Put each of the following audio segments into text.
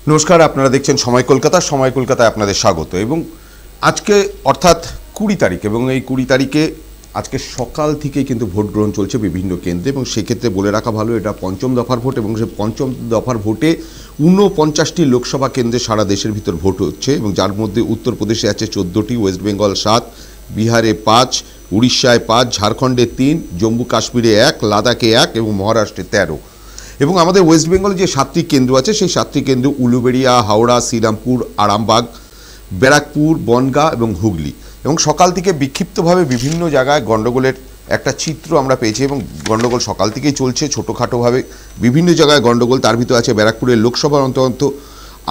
নমস্কার, আপনারা দেখছেন সময় কলকাতা। সময় কলকাতায় আপনাদের স্বাগত। এবং আজকে অর্থাৎ 20 তারিখ, এবং এই 20 তারিখে আজকে সকাল থেকেই কিন্তু ভোট গ্রহণ চলছে বিভিন্ন কেন্দ্রে। এবং সেক্ষেত্রে বলে রাখা ভালো, এটা পঞ্চম দফার ভোট, এবং সেই পঞ্চম দফার ভোটে 49টি লোকসভা কেন্দ্রে সারা দেশের ভিতর ভোট হচ্ছে, এবং যার মধ্যে উত্তরপ্রদেশে আছে 14টি, ওয়েস্ট বেঙ্গল 7, বিহারে 5, উড়িষ্যায় 5, ঝাড়খণ্ডে 3, জম্মু কাশ্মীরে 1, লাদাখে 1 এবং মহারাষ্ট্রে 13। এবং আমাদের ওয়েস্ট বেঙ্গলে যে 7টি কেন্দ্র আছে সেই 7টি কেন্দ্র উলুবেড়িয়া, হাওড়া, শ্রীরামপুর, আরামবাগ, ব্যারাকপুর, বনগাঁ এবং হুগলি। এবং সকাল থেকে বিক্ষিপ্তভাবে বিভিন্ন জায়গায় গণ্ডগোলের একটা চিত্র আমরা পেয়েছি, এবং গণ্ডগোল সকাল থেকেই চলছে ছোটোখাটোভাবে বিভিন্ন জায়গায় গণ্ডগোল। তার ভিতরে আছে ব্যারাকপুরের লোকসভার অন্তত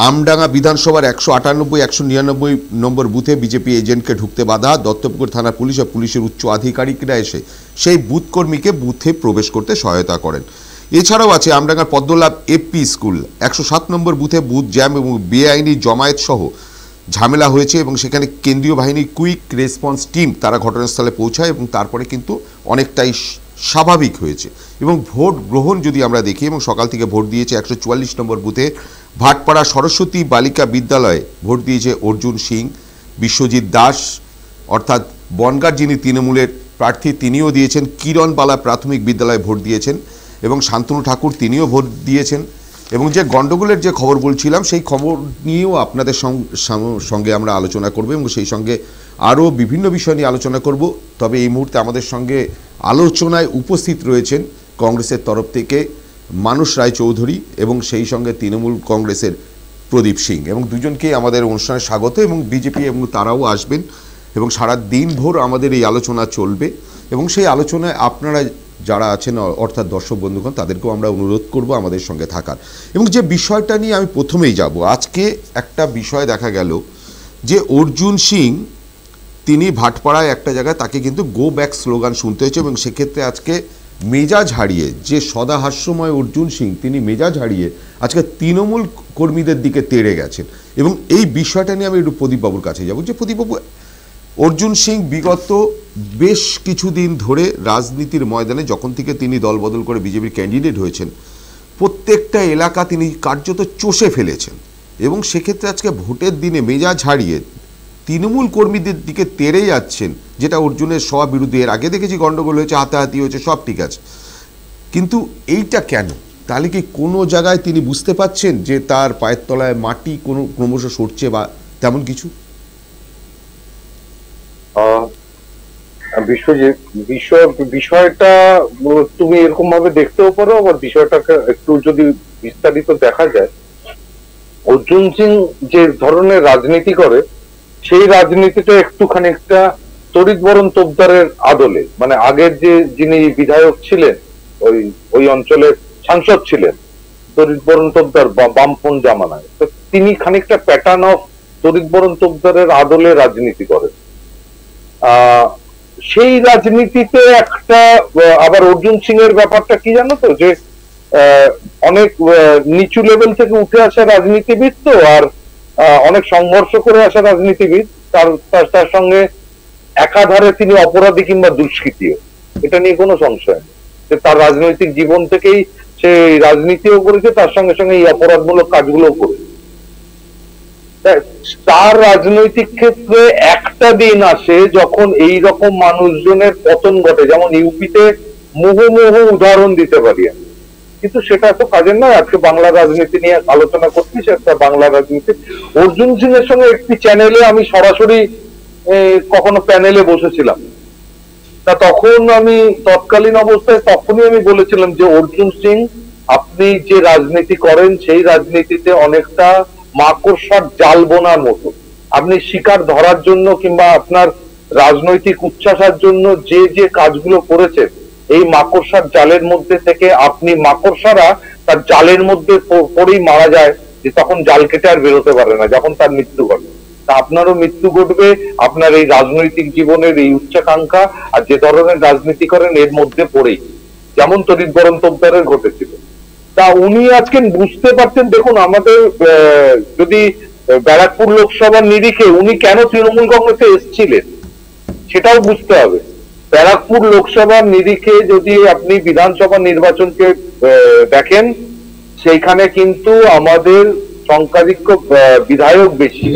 আমডাঙ্গা বিধানসভার 198, 199 নম্বর বুথে বিজেপি এজেন্টকে ঢুকতে বাধা। দত্তপুকুর থানার পুলিশ ও পুলিশের উচ্চ আধিকারিকরা এসে সেই বুথ কর্মীকে বুথে প্রবেশ করতে সহায়তা করেন। এছাড়াও আছে আমডাঙ্গার পদ্মলাভ এপি স্কুল 107 নম্বর বুথে বুথ জ্যাম এবং বেআইনি জমায়েত সহ ঝামেলা হয়েছে, এবং সেখানে কেন্দ্রীয় বাহিনীর কুইক রেসপন্স টিম তারা ঘটনাস্থলে পৌঁছায়, এবং তারপরে কিন্তু অনেকটাই স্বাভাবিক হয়েছে। এবং ভোট গ্রহণ যদি আমরা দেখি, এবং সকাল থেকে ভোট দিয়েছে 144 নম্বর বুথে ভাটপাড়া সরস্বতী বালিকা বিদ্যালয়ে ভোট দিয়েছে অর্জুন সিং, বিশ্বজিৎ দাস অর্থাৎ বনগাঁর যিনি তৃণমূলের প্রার্থী তিনিও দিয়েছেন, কিরণবালা প্রাথমিক বিদ্যালয়ে ভোট দিয়েছেন, এবং শান্তনু ঠাকুর তিনিও ভোট দিয়েছেন। এবং যে গণ্ডগোলের যে খবর বলছিলাম সেই খবর নিয়েও আপনাদের সঙ্গে আমরা আলোচনা করব, এবং সেই সঙ্গে আরও বিভিন্ন বিষয় নিয়ে আলোচনা করব। তবে এই মুহূর্তে আমাদের সঙ্গে আলোচনায় উপস্থিত রয়েছেন কংগ্রেসের তরফ থেকে মানস রায় চৌধুরী এবং সেই সঙ্গে তৃণমূল কংগ্রেসের প্রদীপ সিং, এবং দুজনকেই আমাদের অনুষ্ঠানে স্বাগত। এবং বিজেপি এবং তারাও আসবেন, এবং সারা দিনভর আমাদের এই আলোচনা চলবে। এবং সেই আলোচনায় আপনারা যারা আছেন অর্থাৎ দর্শক বন্ধুগণ, তাদেরকেও আমরা অনুরোধ করব আমাদের সঙ্গে থাকার। এবং যে বিষয়টা নিয়ে আমি প্রথমেই যাব, আজকে একটা বিষয় দেখা গেল যে অর্জুন সিং তিনি ভাটপাড়ায় একটা জায়গায় তাকে কিন্তু গো ব্যাক স্লোগান শুনতে হয়েছে, এবং সেক্ষেত্রে আজকে মেজাজ হারিয়ে যে সদা হাস্যময় অর্জুন সিং তিনি মেজাজ হারিয়ে আজকে তৃণমূল কর্মীদের দিকে তেড়ে গেছেন। এবং এই বিষয়টা নিয়ে আমি একটু প্রদীপবাবুর কাছে যাব যে প্রদীপবাবু, অর্জুন সিং বিগত বেশ কিছুদিন ধরে রাজনীতির ময়দানে যখন থেকে তিনি দলবদল করে বিজেপির ক্যান্ডিডেট হয়েছেন, প্রত্যেকটা এলাকা তিনি কার্যত চষে ফেলেছেন, এবং সেক্ষেত্রে আজকে ভোটের দিনে মেজাজ হারিয়ে তৃণমূল কর্মীদের দিকে তেড়ে যাচ্ছেন, যেটা অর্জুনের বিরুদ্ধে এর আগে দেখেছি গণ্ডগোল হয়েছে, হাতাহাতি হয়েছে, সব ঠিক আছে, কিন্তু এইটা কেন? তাহলে কি কোনো জায়গায় তিনি বুঝতে পাচ্ছেন যে তার পায়ের তলায় মাটি কোনো ক্রমশ সরছে বা তেমন কিছু? বিশ্বজিৎ, বিষয়টা তুমি এরকম ভাবে দেখতেও পারো, আবার বিষয়টাকে একটু যদি বিস্তারিত দেখা যায়, অর্জুন সিং যে ধরনের রাজনীতি করে সেই রাজনীতিটা একটু খানিকটা তড়িৎবরণ তোপদারের আদলে, মানে আগের যে যিনি বিধায়ক ছিলেন, ওই অঞ্চলের সাংসদ ছিলেন তড়িৎবরণ তোপদার বামপন্থী জামানায়, তো তিনি খানিকটা প্যাটার্ন অফ তড়িৎবরণ তোপদারের আদলে রাজনীতি করেন। সেই রাজনীতিতে একটা আবার অর্জুন সিং এর ব্যাপারটা কি জানো তো, যে অনেক নিচু লেভেল থেকে উঠে আসা রাজনীতিবিদ, তো আর অনেক সংঘর্ষ করে আসা রাজনীতিবিদ, তার সঙ্গে একাধারে তিনি অপরাধী কিংবা দুষ্কৃতীও, এটা নিয়ে কোনো সংশয় নেই যে তার রাজনৈতিক জীবন থেকেই সে রাজনীতিও করেছে, তার সঙ্গে সঙ্গে এই অপরাধমূলক কাজগুলো করেছে। তার রাজনৈতিক ক্ষেত্রে একটা দিন আসে যখন এই রকম মানুষজনের পতন ঘটে, যেমন ইউপিতে মুহুর্মুহ উদাহরণ দিতে পারি, কিন্তু সেটা তো কাজের নয়। আজকে বাংলা রাজনীতি নিয়ে আলোচনা করছি, সেটা বাংলা রাজনীতি। অর্জুন সিং এর সঙ্গে একটি চ্যানেলে আমি সরাসরি কখনো প্যানেলে বসেছিলাম, তা তখন আমি তৎকালীন অবস্থায় তখনই আমি বলেছিলাম যে অর্জুন সিং, আপনি যে রাজনীতি করেন সেই রাজনীতিতে অনেকটা মাকড়সার জাল বোনার মতো। আপনি শিকার ধরার জন্য কিংবা আপনার রাজনৈতিক উচ্ছ্বাসার জন্য যে যে কাজগুলো করেছেন, এই মাকড়সার জালের মধ্যে থেকে আপনি, মাকড়সারা তার জালের মধ্যে পড়েই মারা যায়, যে তখন জাল কেটে আর বেরোতে পারে না, যখন তার মৃত্যু ঘটে। তা আপনারও মৃত্যু ঘটবে আপনার এই রাজনৈতিক জীবনের এই উচ্চাকাঙ্ক্ষা আর যে ধরনের রাজনীতি করেন এর মধ্যে পড়েই, যেমন তড়িৎবরণ তোপদারের ঘটেছিল। তা উনি আজকে বুঝতে পারতেন। দেখুন, আমাদের যদি ব্যারাকপুর লোকসভার নিরিখে উনি কেন তৃণমূল কংগ্রেসে এসেছিলেন সেটাও বুঝতে হবে। ব্যারাকপুর লোকসভার নিরিখে যদি আপনি বিধানসভা নির্বাচনকে দেখেন, সেইখানে কিন্তু আমাদের সংখ্যাধিক্য বিধায়ক বেশি।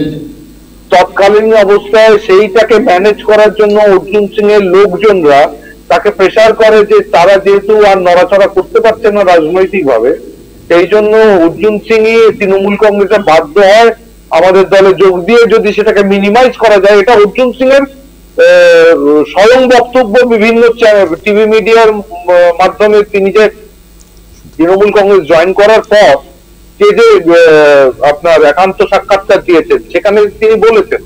তৎকালীন অবস্থায় সেইটাকে ম্যানেজ করার জন্য অর্জুন সিং এর লোকজনরা তাকে প্রেসার করে যে তারা যেহেতু আর নড়াচড়া করতে পারছে না রাজনৈতিক ভাবে, সেই জন্য অর্জুন সিংই তৃণমূল কংগ্রেসে বাধ্য হয় আমাদের দলে যোগ দিয়ে যদি সেটাকে মিনিমাইজ করা যায়। এটা অর্জুন সিং এর স্বয়ং বক্তব্য বিভিন্ন টিভি মিডিয়ার মাধ্যমে তিনি যে তৃণমূল কংগ্রেস জয়েন করার পর যে আপনার একান্ত সাক্ষাৎকার দিয়েছেন সেখানে তিনি বলেছেন,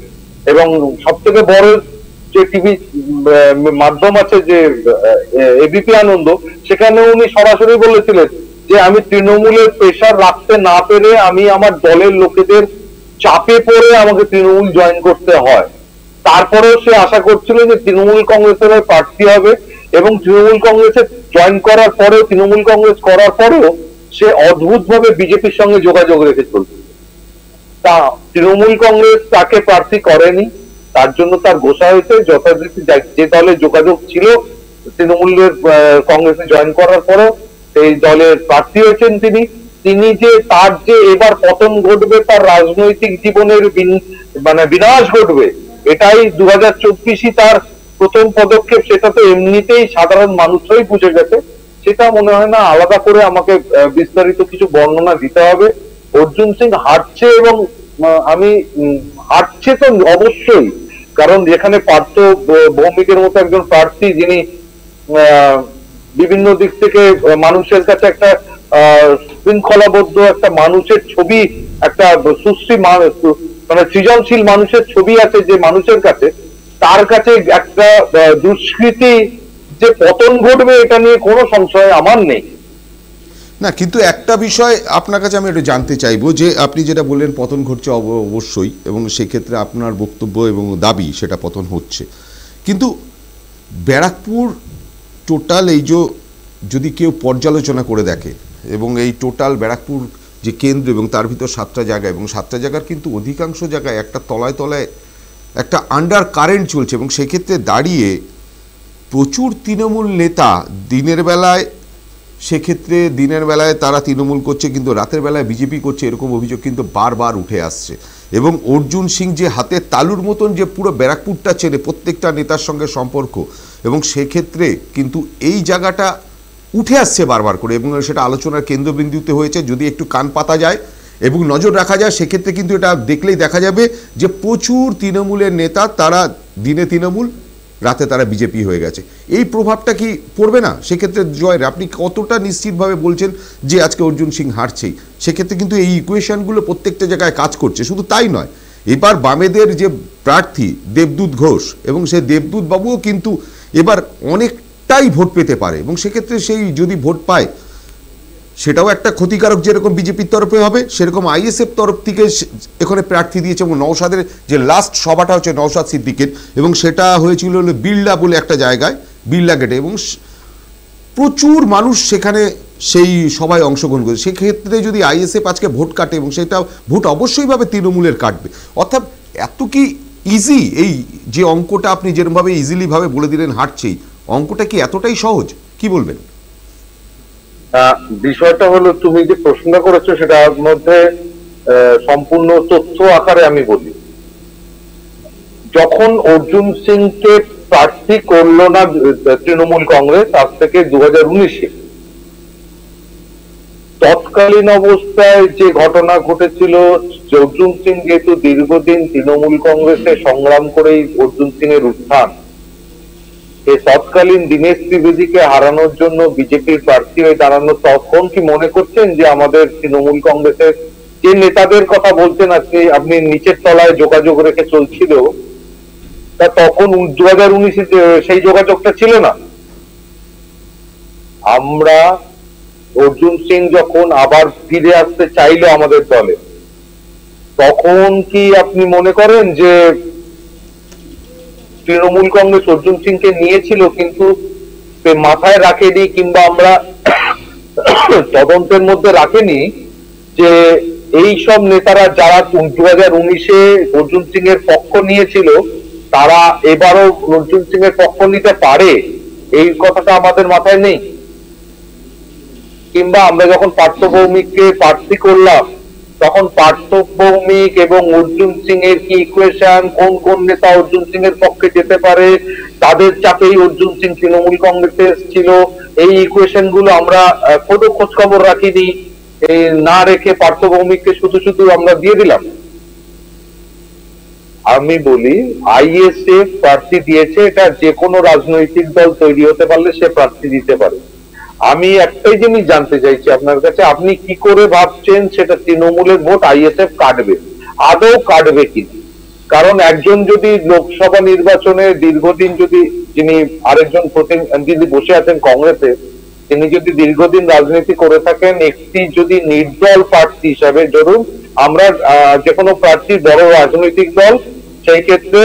এবং সব থেকে বড় যে টিভি মাধ্যম আছে যে এবিপি আনন্দ, সেখানে উনি সরাসরি বলেছিলেন যে আমি তৃণমূলের প্রেশার রাখতে না পেরে আমি আমার দলের লোকেদের চাপে পড়ে আমাকে তৃণমূল জয়েন করতে হয়। তারপরেও সে আশা করছিল যে তৃণমূল কংগ্রেসের প্রার্থী হবে, এবং তৃণমূল কংগ্রেসে জয়েন করার পরেও তৃণমূল কংগ্রেস করার পরেও সে অদ্ভুতভাবে বিজেপির সঙ্গে যোগাযোগ রেখে চলছে। তা তৃণমূল কংগ্রেস তাকে প্রার্থী করেনি, তার জন্য তার ঘোষণা হয়েছে যথারীতি যে দলে যোগাযোগ ছিল তৃণমূলের কংগ্রেসে জয়েন করার পরেও সেই দলের প্রার্থী হয়েছেন তিনি। তিনি যে তার যে এবার পতন ঘটবে, তার রাজনৈতিক জীবনের মানে বিনাশ ঘটবে, এটাই 2024 তার প্রথম পদক্ষেপ, সেটা তো এমনিতেই সাধারণ মানুষরাই বুঝে গেছে। সেটা মনে হয় না আলাদা করে আমাকে বিস্তারিত কিছু বর্ণনা দিতে হবে। অর্জুন সিং হারছে, এবং আমি হারছে তো অবশ্যই, কারণ যেখানে পার্থ ভৌমিকের মতো একজন প্রার্থী যিনি বিভিন্ন দিক থেকে মানুষের কাছে একটা শৃঙ্খলাবদ্ধ একটা মানুষের ছবি, একটা সুশ্রী মানে সৃজনশীল মানুষের ছবি আছে যে মানুষের কাছে, তার কাছে একটা দুষ্কৃতি যে পতন ঘটবে এটা নিয়ে কোনো সংশয় আমার নেই। না, কিন্তু একটা বিষয় আপনার কাছে আমি একটু জানতে চাইবো, যে আপনি যেটা বললেন পতন ঘটছে অবশ্যই, এবং সেক্ষেত্রে আপনার বক্তব্য এবং দাবি সেটা পতন হচ্ছে, কিন্তু ব্যারাকপুর টোটাল এই যদি কেউ পর্যালোচনা করে দেখে, এবং এই টোটাল ব্যারাকপুর যে কেন্দ্র এবং তার ভিতর 7টা জায়গা, এবং 7টা জায়গার কিন্তু অধিকাংশ জায়গায় একটা তলায় তলায় একটা আন্ডার কারেন্ট চলছে, এবং সেক্ষেত্রে দাঁড়িয়ে প্রচুর তৃণমূল নেতা দিনের বেলায় তারা তৃণমূল করছে, কিন্তু রাতের বেলায় বিজেপি করছে, এরকম অভিযোগ কিন্তু বারবার উঠে আসছে। এবং অর্জুন সিং যে হাতে তালুর মতন যে পুরো ব্যারাকপুরটা চেনে, প্রত্যেকটা নেতার সঙ্গে সম্পর্ক, এবং সেক্ষেত্রে কিন্তু এই জায়গাটা উঠে আসছে বারবার করে, এবং সেটা আলোচনার কেন্দ্রবিন্দুতে হয়েছে। যদি একটু কান পাতা যায় এবং নজর রাখা যায়, সেক্ষেত্রে কিন্তু এটা দেখলেই দেখা যাবে যে প্রচুর তৃণমূলের নেতা তারা দিনে তৃণমূল, রাতে তারা বিজেপি হয়ে গেছে। এই প্রভাবটা কি পড়বে না সেক্ষেত্রে? জয়ের আপনি কতটা নিশ্চিতভাবে বলছেন যে আজকে অর্জুন সিং হারছেই? সেক্ষেত্রে কিন্তু এই ইকুয়েশনগুলো প্রত্যেকটা জায়গায় কাজ করছে। শুধু তাই নয়, এবার বামেদের যে প্রার্থী দেবদূত ঘোষ, এবং সেই দেবদূত বাবুও কিন্তু এবার অনেকটাই ভোট পেতে পারে, এবং সেক্ষেত্রে সেই যদি ভোট পায় সেটাও একটা ক্ষতিকারক, যেরকম বিজেপির তরফে হবে সেরকম আইএসএফ তরফ থেকে এখানে প্রার্থী দিয়েছে। এবং নওশাদের যে লাস্ট সভাটা হচ্ছে নওশাদ সিদ্দিকের, এবং সেটা হয়েছিল হলো বিড়লা বলে একটা জায়গায়, বিড়লা গেটে, এবং প্রচুর মানুষ সেখানে সেই সভায় অংশগ্রহণ করেছে। সেক্ষেত্রে যদি আইএসএফ আজকে ভোট কাটে, এবং সেটা ভোট অবশ্যইভাবে তৃণমূলের কাটবে, অর্থাৎ এত কি ইজি এই যে অঙ্কটা আপনি যেরকমভাবে ইজিলিভাবে বলে দিলেন হারছেই, অঙ্কটা কি এতটাই সহজ? কি বলবেন? বিষয়টা হলো, তুমি যে প্রশ্নটা করেছো সেটার মধ্যে সম্পূর্ণ তথ্য আকারে আমি বলি। যখন অর্জুন সিংকে প্রার্থী করলো না তৃণমূল কংগ্রেস আজ থেকে 2019-এ, তৎকালীন অবস্থায় যে ঘটনা ঘটেছিল, অর্জুন সিং যেহেতু দীর্ঘদিন তৃণমূল কংগ্রেসে সংগ্রাম করেই অর্জুন সিং এর উত্থান, এই তৎকালীন দীনেশ ত্রিবেদীকে হারানোর জন্য বিজেপির প্রার্থী হয়ে দাঁড়ানো, তখন কি মনে করছেন যে আমাদের তৃণমূল কংগ্রেসের যে নেতাদের কথা বলছেন আজকে আপনি নিচের তলায় যোগাযোগ রেখে চলছিল, তা তখন 2019-এ সেই যোগাযোগটা ছিল না? আমরা অর্জুন সিং যখন আবার ফিরে আসতে চাইলো আমাদের দলে, তখন কি আপনি মনে করেন যে তৃণমূল কংগ্রেস অর্জুন সিংকে নিয়েছিল কিন্তু মাথায় রাখেনি, কিংবা আমরা তদন্তের মধ্যে রাখেনি যে এই সব নেতারা যারা 2019-এ অর্জুন সিং এর পক্ষ নিয়েছিল তারা এবারও অর্জুন সিং এর পক্ষ নিতে পারে, এই কথাটা আমাদের মাথায় নেই? কিংবা আমরা যখন পার্থ ভৌমিককে প্রার্থী করলাম তখন পার্থ ভৌমিক এবং অর্জুন সিং এর কি ইকুয়েশন, কোন কোন নেতা অর্জুন সিং এর পক্ষে যেতে পারে, তাদের চাপেই অর্জুন সিং তৃণমূল কংগ্রেসে এসেছিল, এই ইকুয়েশন গুলো আমরা কোনো খোঁজ খবর রাখিনি, না রেখে পার্থ ভৌমিককে শুধু শুধু আমরা দিয়ে দিলাম। আমি বলি আইএসএফ প্রার্থী দিয়েছে, এটা যে কোনো রাজনৈতিক দল তৈরি হতে পারলে সে প্রার্থী দিতে পারে। আমি একটাই জিনিস জানতে চাইছি আপনার কাছে, আপনি কি করে ভাবছেন সেটা তৃণমূলের ভোট আইএসএফ কাটবে, আদৌ কাটবে কি? কারণ একজন যদি লোকসভা নির্বাচনে দীর্ঘদিন যদি, যিনি আরেকজন প্রতিনিধি বসে আছেন কংগ্রেসে, তিনি যদি দীর্ঘদিন রাজনীতি করে থাকেন, একটি যদি নির্দল প্রার্থী হিসাবে, ধরুন আমরা যে কোনো প্রার্থী বড় রাজনৈতিক দল, সেই ক্ষেত্রে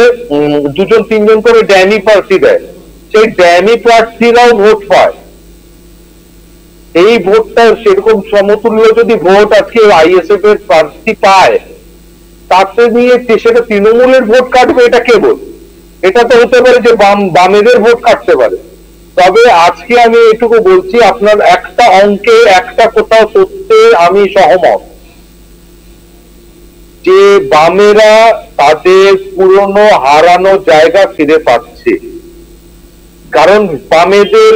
দুজন তিনজন করে ড্যানি প্রার্থী দেয়, সেই ড্যানি প্রার্থীরাও ভোট পায়। এই ভোটটা সেরকম সমতুল্য যদি ভোট আজকে আইএসএফ এর প্রার্থী পায়, তাতে নিয়ে সেটা তৃণমূলের ভোট কাটবে, এটা কে বল? এটা তো হতে পারে যে বামেদের ভোট কাটতে পারে। তবে আজকে আমি এটুকু বলছি, আপনার একটা অঙ্কে একটা কোথাও তথ্যে আমি সহমত যে বামেরা তাদের পুরনো হারানো জায়গা ফিরে পাচ্ছে। কারণ বামেদের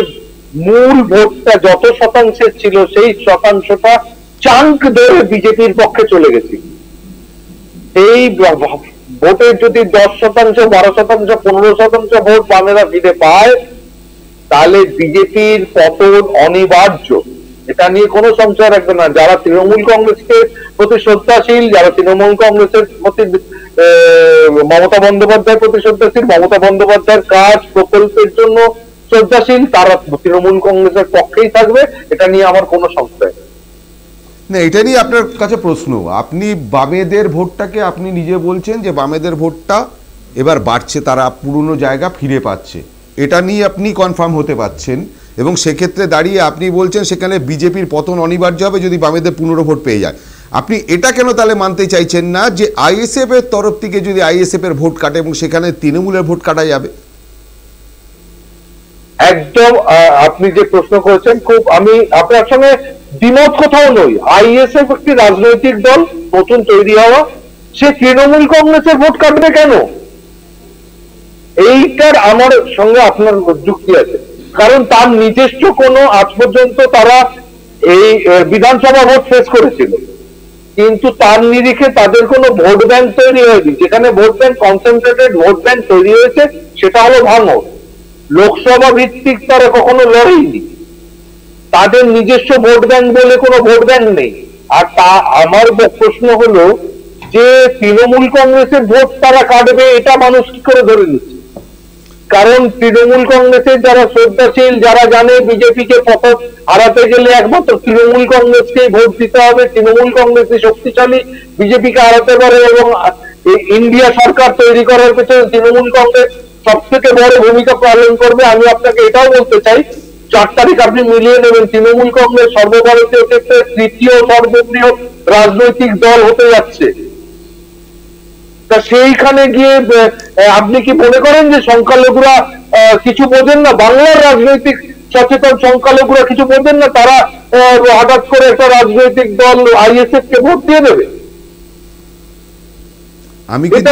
মূল ভোটটা যত শতাংশের ছিল, সেই শতাংশটা চাঙ্ক ধরে বিজেপির পক্ষে চলে গেছে। এই ভোটের যদি 10%, 12%, 15% ভোট বামেরা ফিরে পায়, তাহলে বিজেপির পতন অনিবার্য, এটা নিয়ে কোনো সংশয় রাখবে না। যারা তৃণমূল কংগ্রেসকে প্রতি শ্রদ্ধাশীল, যারা তৃণমূল কংগ্রেসের প্রতি মমতা বন্দ্যোপাধ্যায়ের প্রতি শ্রদ্ধাশীল, মমতা বন্দ্যোপাধ্যায়ের কাজ প্রকল্পের জন্য শ্রদ্ধাশীল, তারা তৃণমূল কংগ্রেসের পক্ষেই থাকবে, এটা নিয়ে আমার কোনো সংশয় নেই। না, এটা নিয়ে আপনার কাছে প্রশ্ন, আপনি বামেদের ভোটটাকে আপনি নিজে বলছেন যে বামেদের ভোটটা এবার বাড়ছে, তারা পুরনো জায়গা ফিরে পাচ্ছে, এটা নিয়ে আপনি কনফার্ম হতে পারছেন, এবং সেক্ষেত্রে দাঁড়িয়ে আপনি বলছেন সেখানে বিজেপির পতন অনিবার্য হবে যদি বামেদের 15 ভোট পেয়ে যায়। আপনি এটা কেন তাহলে মানতে চাইছেন না যে আইএসএফ এর তরফ থেকে যদি আইএসএফ এর ভোট কাটে এবং সেখানে তৃণমূলের ভোট কাটা যাবে? একদম, আপনি যে প্রশ্ন করেছেন, খুব আমি আপনার সঙ্গে দ্বিমত কোথাও নই। আইএসএফ একটি রাজনৈতিক দল, নতুন তৈরি হওয়া, সে তৃণমূল কংগ্রেসের ভোট কাটবে কেন? এইটার আমার সঙ্গে আপনার যুক্তি আছে, কারণ তার নিজস্ব কোনো, আজ পর্যন্ত তারা এই বিধানসভা ভোট শেষ করেছিল, কিন্তু তার নিরিখে তাদের কোনো ভোট ব্যাংক তৈরি হয়নি। যেখানে vote bank, concentrated vote bank তৈরি হয়েছে, সেটা হলো ভাঙড়। লোকসভা ভিত্তিক তারা কখনো লড়েইনি, তাদের নিজস্ব ভোট ব্যাংক বলে কোনো ভোট ব্যাংক নেই। আর তা আমার প্রশ্ন হলো যে তৃণমূল কংগ্রেসের ভোট তারা কাটবে, এটা মানুষ কি করে ধরে নিচ্ছে? কারণ তৃণমূল কংগ্রেসের যারা শ্রদ্ধাশীল, যারা জানে বিজেপিকে পথ হারাতে গেলে একমাত্র তৃণমূল কংগ্রেসকে ভোট দিতে হবে, তৃণমূল কংগ্রেসই শক্তিশালী, বিজেপিকে হারাতে পারে, এবং ইন্ডিয়া সরকার তৈরি করার পেছনে তৃণমূল কংগ্রেস সব থেকে বড় ভূমিকা পালন করবে। আমি আপনাকে এটাও বলতে চাই, 4 তারিখ আপনি মিলিয়ে নেবেন, তৃণমূল কংগ্রেস সর্বভারতীয় ক্ষেত্রে তৃতীয় সর্ববৃহৎ রাজনৈতিক দল হতে যাচ্ছে। তা সেইখানে গিয়ে আপনি কি মনে করেন যে সংখ্যালঘুরা কিছু বোঝেন না? বাংলার রাজনৈতিক সচেতন সংখ্যালঘুরা কিছু বোঝেন না? তারা হঠাৎ করে একটা রাজনৈতিক দল আইএসএফ কে ভোট দিয়ে দেবে? আমি কিন্তু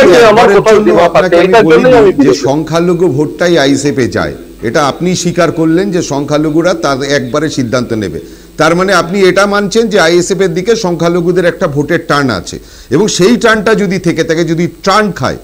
আপনাকে বলি যে সংখ্যালঘু ভোটটাই আইএসএফ এ যায়, এটা আপনি স্বীকার করলেন যে সংখ্যালঘুরা তার একবারে সিদ্ধান্ত নেবে। তার মানে আপনি এটা মানছেন যে আইএসএফ এর দিকে সংখ্যালঘুদের একটা ভোটের টার্ন আছে, এবং সেই টার্নটা যদি থেকে থাকে, যদি টার্ন খায়,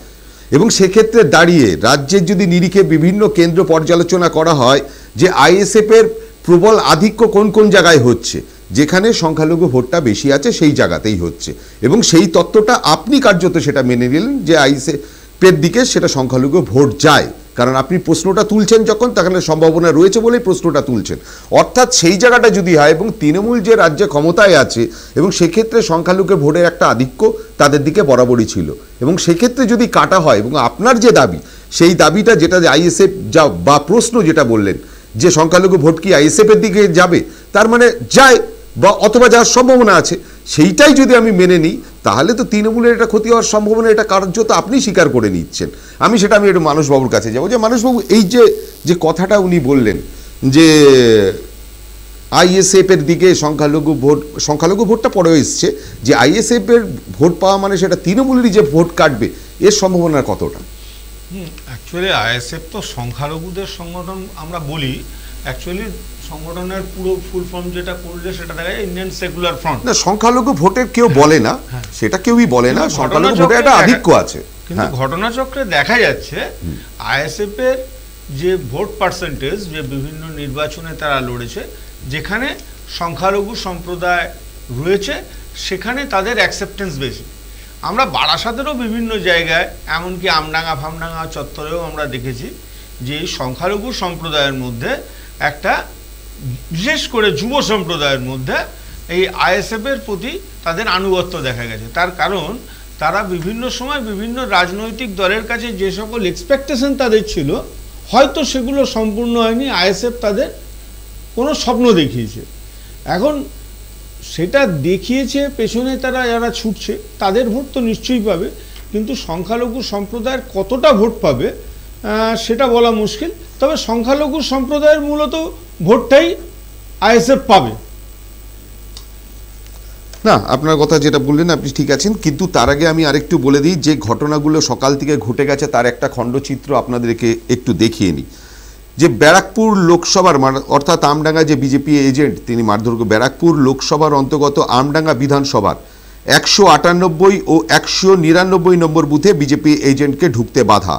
এবং সেক্ষেত্রে দাঁড়িয়ে রাজ্যের যদি নিরিখে বিভিন্ন কেন্দ্র পর্যালোচনা করা হয় যে আইএসএফ এর প্রবল আধিক্য কোন কোন জায়গায় হচ্ছে, যেখানে সংখ্যালঘু ভোটটা বেশি আছে সেই জায়গাতেই হচ্ছে, এবং সেই তত্ত্বটা আপনি কার্যত সেটা মেনে নিলেন যে আইএসএফের দিকে সেটা সংখ্যালঘু ভোট যায়, কারণ আপনি প্রশ্নটা তুলছেন যখন, তাহলে সম্ভাবনা রয়েছে বলেই প্রশ্নটা তুলছেন। অর্থাৎ সেই জায়গাটা যদি হয়, এবং তৃণমূল যে রাজ্যে ক্ষমতায় আছে, এবং সেক্ষেত্রে সংখ্যালঘু ভোটের একটা আধিক্য তাদের দিকে বরাবরই ছিল, এবং সেক্ষেত্রে যদি কাটা হয়, এবং আপনার যে দাবি, সেই দাবিটা যেটা আইএসএফ যা বা প্রশ্ন যেটা বললেন যে সংখ্যালঘু ভোট কি আইএসএফ এর দিকে যাবে, তার মানে যায় বা অথবা যাওয়ার সম্ভাবনা আছে, সেইটাই যদি আমি মেনে নিই, তাহলে তো তৃণমূলের এটা ক্ষতি হওয়ার সম্ভাবনা এটা কার্যত আপনি স্বীকার করে নিচ্ছেন। আমি একটু মানসবাবুর কাছে যাবো, যে মানসবাবু এই যে কথাটা উনি বললেন যে আইএসএফ এর দিকে সংখ্যালঘু ভোটটা পরেও এসছে, যে আইএসএফ এর ভোট পাওয়া মানে সেটা তৃণমূলেরই যে ভোট কাটবে, এর সম্ভাবনা কতটা? অ্যাকচুয়ালি আইএসএফ তো সংখ্যালঘুদের সংগঠন আমরা বলি, অ্যাকচুয়ালি সংগঠনের পুরো ফুল ফর্ম যেটা করলে সেটা দেখা যায় ইন্ডিয়ান সেকুলার ফ্রন্ট। না, সংখ্যালঘু ভোটের কেউ বলে না, সেটা কেউই বলে না, সংখ্যালঘু ভোটে একটা আধিক্য আছে। কিন্তু ঘটনাচক্রে দেখা যাচ্ছে আইএসএফ এর যে ভোট পার্সেন্টেজ, যে বিভিন্ন নির্বাচনে তারা লড়েছে, যেখানে সংখ্যালঘু সম্প্রদায় রয়েছে সেখানে তাদের অ্যাকসেপ্টেন্স বেশি। আমরা বারাসাতেরও বিভিন্ন জায়গায়, এমনকি আমডাঙ্গা ফামডাঙ্গা চত্বরেও আমরা দেখেছি যে এই সংখ্যালঘু সম্প্রদায়ের মধ্যে একটা, বিশেষ করে যুব সম্প্রদায়ের মধ্যে এই আইএসএফের প্রতি তাদের আনুগত্য দেখা গেছে। তার কারণ তারা বিভিন্ন সময় বিভিন্ন রাজনৈতিক দলের কাছে যে সকল এক্সপেকটেশন তাদের ছিল, হয়তো সেগুলো সম্পূর্ণ হয়নি, আইএসএফ তাদের কোনো স্বপ্ন দেখিয়েছে। এখন সেটা দেখিয়েছে, পেছনে তারা যারা ছুটছে তাদের ভোট তো নিশ্চয়ই পাবে, কিন্তু সংখ্যালঘু সম্প্রদায়ের কতটা ভোট পাবে সেটা বলা মুশকিল। তবে সংখ্যালঘু সম্প্রদায়ের মূলত ভোটটাই আইএসএফ পাবে। না, আপনার কথা যেটা বললেন আপনি ঠিক আছেন, কিন্তু তার আগে আমি আরেকটু বলে দিই যে ঘটনাগুলো সকাল থেকে ঘটে গেছে তার একটা খণ্ডচিত্র আপনাদেরকে একটু দেখিয়ে নিই। যে ব্যারাকপুর লোকসভার অর্থাৎ আমডাঙ্গা যে বিজেপি এজেন্ট তিনি মারধর, ব্যারাকপুর লোকসভার অন্তর্গত আমডাঙ্গা বিধানসভার 198 ও 199 নম্বর বুথে বিজেপি এজেন্টকে ঢুকতে বাধা,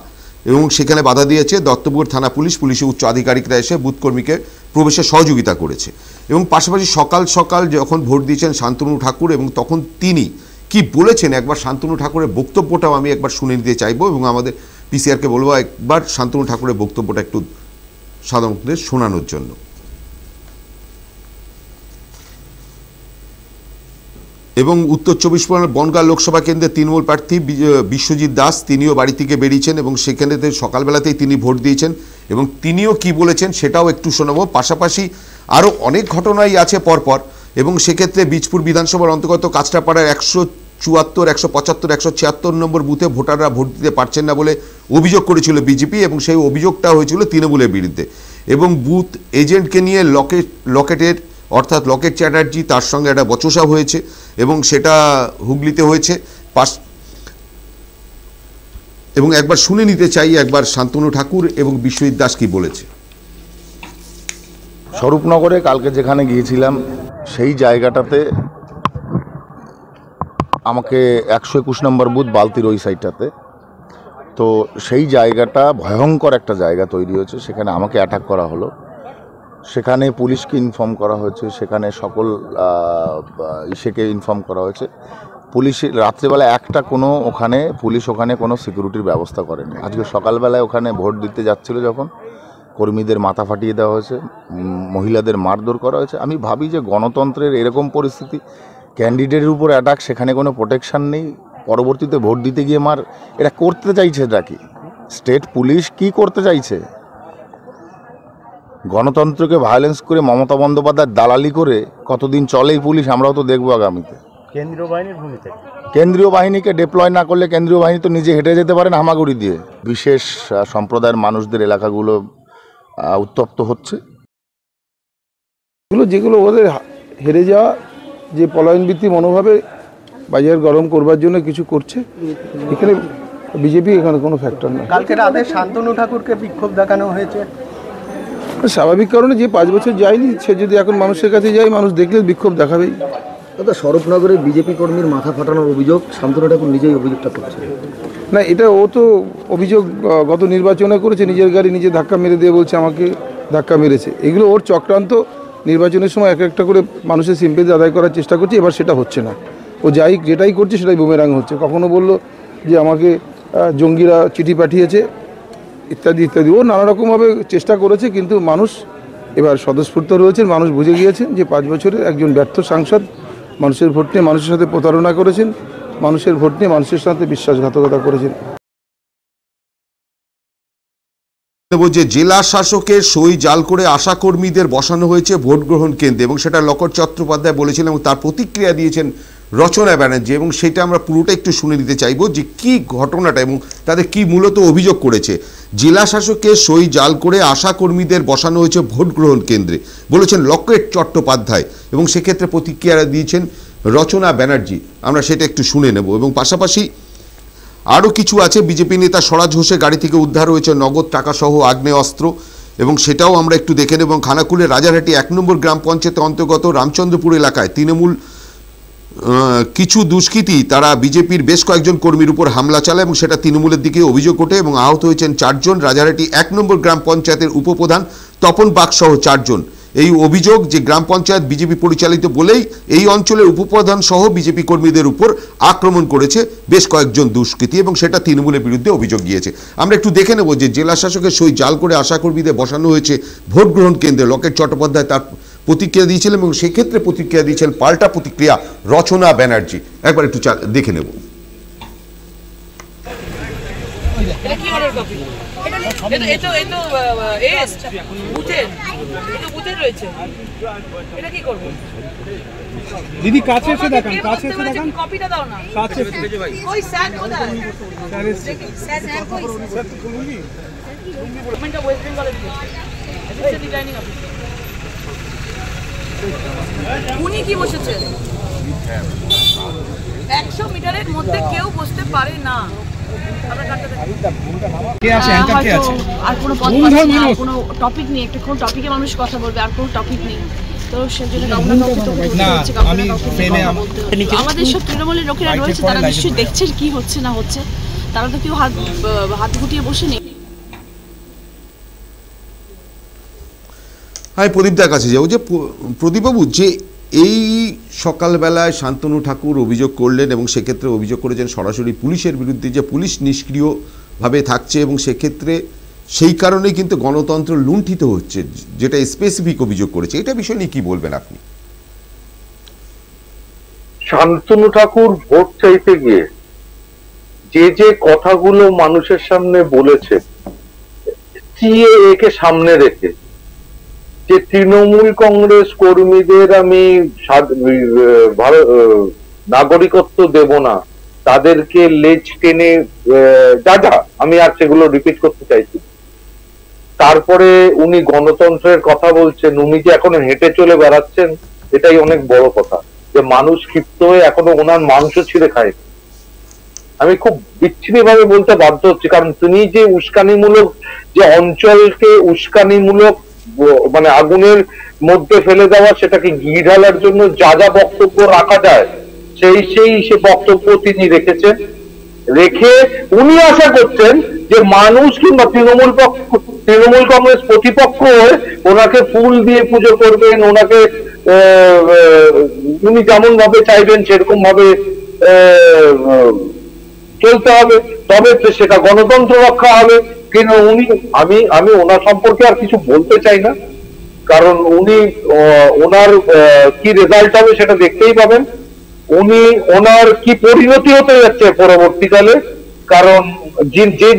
এবং সেখানে বাধা দিয়েছে দত্তপুর থানা পুলিশের উচ্চ আধিকারিকরা এসে বুথকর্মীকে প্রবেশে সহযোগিতা করেছে। এবং পাশাপাশি সকাল সকাল যখন ভোট দিয়েছেন শান্তনু ঠাকুর, এবং তখন তিনি কি বলেছেন একবার শান্তনু ঠাকুরের বক্তব্যটাও আমি একবার শুনে নিতে চাইবো, এবং আমাদের পিসিআরকে বলবো একবার শান্তনু ঠাকুরের বক্তব্যটা একটু সাধারণদের শোনানোর জন্য। এবং উত্তর 24 পরগনার বনগাঁ লোকসভা কেন্দ্রের তৃণমূল প্রার্থী বিশ্বজিৎ দাস তিনিও বাড়ি থেকে বেরিয়েছেন এবং সেখানে সকালবেলাতেই তিনি ভোট দিয়েছেন, এবং তিনিও কি বলেছেন সেটাও একটু শোনাবো। পাশাপাশি আরও অনেক ঘটনাই আছে পরপর, এবং সেক্ষেত্রে বীজপুর বিধানসভার অন্তর্গত কাঁচরাপাড়ার 174, 175, 176 নম্বর বুথে ভোটাররা ভোট দিতে পারছেন না বলে অভিযোগ করেছিল বিজেপি, এবং সেই অভিযোগটা হয়েছিল তৃণমূলের বিরুদ্ধে। এবং বুথ এজেন্টকে নিয়ে লকেটের অর্থাৎ লকেট চ্যাটার্জি তার সঙ্গে একটা বচসা হয়েছে, এবং সেটা হুগলিতে হয়েছে। এবং একবার শুনে নিতে চাই একবার শান্তনু ঠাকুর এবং বিশ্বজিৎ দাস কি বলেছে। স্বরূপনগরে কালকে যেখানে গিয়েছিলাম সেই জায়গাটাতে আমাকে 121 নম্বর বুথ বালতির ওই সাইডটাতে, তো সেই জায়গাটা ভয়ঙ্কর একটা জায়গা তৈরি হয়েছে, সেখানে আমাকে অ্যাটাক করা হলো। সেখানে পুলিশকে ইনফর্ম করা হয়েছে, সেখানে সকল ইসেকে ইনফর্ম করা হয়েছে। পুলিশ রাত্রেবেলা পুলিশ ওখানে কোনো সিকিউরিটির ব্যবস্থা করেনি। আজকে সকালবেলায় ওখানে ভোট দিতে যাচ্ছিল যখন কর্মীদের মাথা ফাটিয়ে দেওয়া হয়েছে, মহিলাদের মারধর করা হয়েছে। আমি ভাবি যে গণতন্ত্রের এরকম পরিস্থিতি, ক্যান্ডিডেটের উপর অ্যাটাক, সেখানে কোনো প্রোটেকশান নেই, পরবর্তীতে ভোট দিতে গিয়ে এটা করতে চাইছে নাকি? স্টেট পুলিশ কি করতে চাইছে? গণতন্ত্রকে ভায়োলেন্স করে মমতা বন্দ্যোপাধ্যায় দালালি করে কতদিন চলে এই পুলিশ আমরাও তো দেখবো আগামীতে। কেন্দ্রীয় বাহিনীকে ডিপ্লয় না করলে কেন্দ্রীয় বাহিনী তো নিজে হেঁটে যেতে পারে না হামাগুড়ি দিয়ে। বিশেষ সম্প্রদায়ের মানুষদের এলাকাগুলো উত্তপ্ত হচ্ছে। যেগুলো ওদের হেরে যাওয়া, যে পলায়নবৃত্তি মনোভাবে বাজার গরম করবার জন্য কিছু করছে, এখানে বিজেপি এখানে কোনো ফ্যাক্টর নয়। কালকে রাতে শান্তনু ঠাকুরকে বিক্ষোভ দেখানো হয়েছে, স্বাভাবিক কারণে যে 5 বছর যায়নি সে যদি এখন মানুষের কাছে যায়, মানুষ দেখলে বিক্ষোভ দেখাবেই। দাদা, স্বরূপনগরে বিজেপি কর্মীর মাথা ফাটানোর অভিযোগ, শান্তনু ঠাকুর নিজেই অভিযোগটা করছে। না, এটা ও তো অভিযোগ গত নির্বাচনে করেছে, নিজের গাড়ি নিজে ধাক্কা মেরে দিয়ে বলছে আমাকে ধাক্কা মেরেছে। এগুলো ওর চক্রান্ত। নির্বাচনের সময় একটা করে মানুষের সিম্পেথি আদায় করার চেষ্টা করছে, এবার সেটা হচ্ছে না। ও যেটাই করছে সেটাই বুমেরাং হচ্ছে। কখনো বললো যে আমাকে জঙ্গিরা চিঠি পাঠিয়েছে ইত্যাদি ইত্যাদি। ও নানা রকমভাবে চেষ্টা করেছে, কিন্তু মানুষ এবার স্বতঃস্ফূর্ত রয়েছেন। মানুষ বুঝে গিয়েছেন যে 5 বছরের একজন ব্যর্থ সাংসদ মানুষের ভোট নিয়ে মানুষের সাথে প্রতারণা করেছেন, মানুষের ভোট নিয়ে মানুষের সাথে বিশ্বাসঘাতকতা করেছেন। যে জেলা শাসকের সই জাল করে আশাকর্মীদের বসানো হয়েছে ভোট গ্রহণ কেন্দ্রে, এবং সেটা লকেট চট্টোপাধ্যায় বলেছিলেন, এবং তার প্রতিক্রিয়া দিয়েছেন রচনা ব্যানার্জি, এবং সেটা আমরা পুরোটা একটু শুনে নিতে চাইবো যে কি ঘটনাটা এবং তাদের কি মূলত অভিযোগ করেছে। জেলা শাসকের সই জাল করে আশা কর্মীদের বসানো হয়েছে ভোট গ্রহণ কেন্দ্রে, বলেছেন লকেট চট্টোপাধ্যায়, এবং সেক্ষেত্রে প্রতিক্রিয়া দিয়েছেন রচনা ব্যানার্জি। আমরা সেটা একটু শুনে নেব। এবং পাশাপাশি আরও কিছু আছে। বিজেপি নেতা স্বরাজ ঘোষের গাড়ি থেকে উদ্ধার হয়েছে নগদ টাকাসহ আগ্নেয়াস্ত্র, এবং সেটাও আমরা একটু দেখে নেব। এবং খানাকুলের রাজারহাটি 1 নম্বর গ্রাম পঞ্চায়েতের অন্তর্গত রামচন্দ্রপুর এলাকায় তৃণমূল কিছু দুষ্কৃতী তারা বিজেপির বেশ কয়েকজন কর্মীর উপর হামলা চালায়, এবং সেটা তৃণমূলের দিকে অভিযোগ ওঠে, এবং আহত হয়েছেন 4 জন। রাজারহাটি 1 নম্বর গ্রাম পঞ্চায়েতের উপপ্রধান তপন বাগ সহ 4 জন। এই অভিযোগ যে গ্রাম পঞ্চায়েত বিজেপি পরিচালিত বলেই এই অঞ্চলের উপপ্রধান সহ বিজেপি কর্মীদের উপর আক্রমণ করেছে বেশ কয়েকজন দুষ্কৃতী, এবং সেটা তৃণমূলের বিরুদ্ধে অভিযোগ গিয়েছে। আমরা একটু দেখে নেব যে জেলা শাসকের সই জাল করে আশাকর্মীদের বসানো হয়েছে ভোট গ্রহণ কেন্দ্রে। লকেট চট্টোপাধ্যায় তার প্রতিক্রিয়া দিয়েছিলেন, এবং সেক্ষেত্রে প্রতিক্রিয়া দিয়েছেন পাল্টা প্রতিক্রিয়া রচনা ব্যানার্জি। একবার একটু দেখে নেব। দিদি কাছে এসে দেখান, কাছে এসে দেখান, কপিটা দাও না, কাছে ওই স্যার কোথায়? স্যার স্যার কই? গভর্নমেন্ট ওয়েস্ট বেঙ্গলের অ্যাসিস্ট্যান্ট ডিজাইনিং অফিসার। উনি কি বসেছেন? 100 মিটারের মধ্যে কেউ বসতে পারে না। আর কোনো কোনো টপিক নেই, একটা কোনো টপিকে মানুষ কথা বলবে, আর কোনো টপিক নেই, তো সেজন্য আমাদের সব তৃণমূলের লোকেরা রয়েছে, তারা নিশ্চয়ই দেখছে কি হচ্ছে না হচ্ছে, তারা তো কেউ হাত গুটিয়ে বসে নেই। হ্যাঁ, প্রদীপদার কাছে যাবো। যে প্রদীপবাবু, যে এই সকালবেলায় শান্তনু ঠাকুর অভিযোগ করলেন, এবং সেক্ষেত্রে অভিযোগ করেছেন সরাসরি পুলিশের বিরুদ্ধে যে পুলিশ নিষ্ক্রিয়ভাবে থাকছে, এবং সেক্ষেত্রে সেই কারণেই কিন্তু গণতন্ত্র লুণ্ঠিত হচ্ছে, যেটা স্পেসিফিক অভিযোগ করেছে, এটা বিষয় নিয়ে কি বলবেন আপনি? শান্তনু ঠাকুর ভোট চাইতে গিয়ে যে কথাগুলো মানুষের সামনে বলেছে, একে সামনে রেখে যে তৃণমূল কংগ্রেস কর্মীদের আমি নাগরিকত্ব দেব না, তাদেরকে লেজ টেনে যা আমি আর সেগুলো রিপিট করতে চাইছি। তারপরে উনি গণতন্ত্রের কথা বলছেন, উনি যে এখনো হেঁটে চলে বেড়াচ্ছেন, এটাই অনেক বড় কথা, যে মানুষ ক্ষিপ্ত হয়ে এখনো ওনার মাংস ছিঁড়ে খায়। আমি খুব বিচ্ছিন্ন ভাবে বলতে বাধ্য হচ্ছি, কারণ তিনি যে উস্কানিমূলক, যে অঞ্চলকে উস্কানিমূলক মানে আগুনের মধ্যে ফেলে দেওয়া, সেটাকে ঘি ঢালার জন্য যা যা বক্তব্য রাখা যায় সে বক্তব্য তিনি রেখেছেন। রেখে উনি আশা করছেন যে মানুষ কিংবা তৃণমূল কংগ্রেস প্রতিপক্ষ হয়ে ওনাকে ফুল দিয়ে পুজো করবেন, ওনাকে উনি যেমন ভাবে চাইবেন সেরকম ভাবে চলতে হবে, তবে সেটা গণতন্ত্র রক্ষা হবে। কিন্তু উনি আমি ওনার সম্পর্কে আর কিছু বলতে চাই না, কারণ উনি ওনার কি রেজাল্ট হবে সেটা দেখতেই পাবেন, ওনার কি পরিণতি হতে যাচ্ছে পরবর্তীকালে। কারণ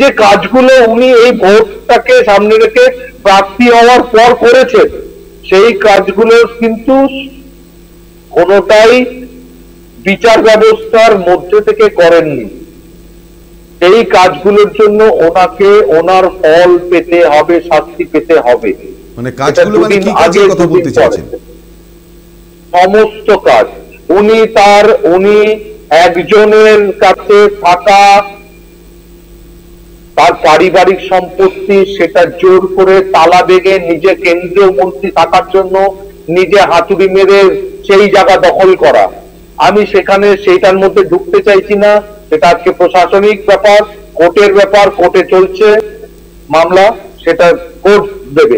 যে কাজগুলো উনি এই ভোটটাকে সামনে রেখে প্রার্থী হওয়ার পর করেছেন, সেই কাজগুলো কিন্তু কোনোটাই বিচার ব্যবস্থার মধ্যে থেকে করেননি। এই কাজগুলোর জন্য ওনাকে ওনার ফল পেতে হবে, শাস্তি পেতে হবে। মানে কাজগুলো মানে কি কাজের কথা বলতে চাইছেন? সমস্ত কাজ উনি একজনের কাছে থাকা তার পারিবারিক সম্পত্তি, সেটা জোর করে তালা ভেঙে নিজে কেন্দ্রীয় মন্ত্রী থাকার জন্য নিজে হাতুড়ি মেরে সেই জায়গা দখল করা। আমি সেইটার মধ্যে ঢুকতে চাইছি না, সেটা আজকে প্রশাসনিক ব্যাপার, কোর্টের ব্যাপার, কোর্টে চলছে মামলা, সেটা কোর্ট দেবে।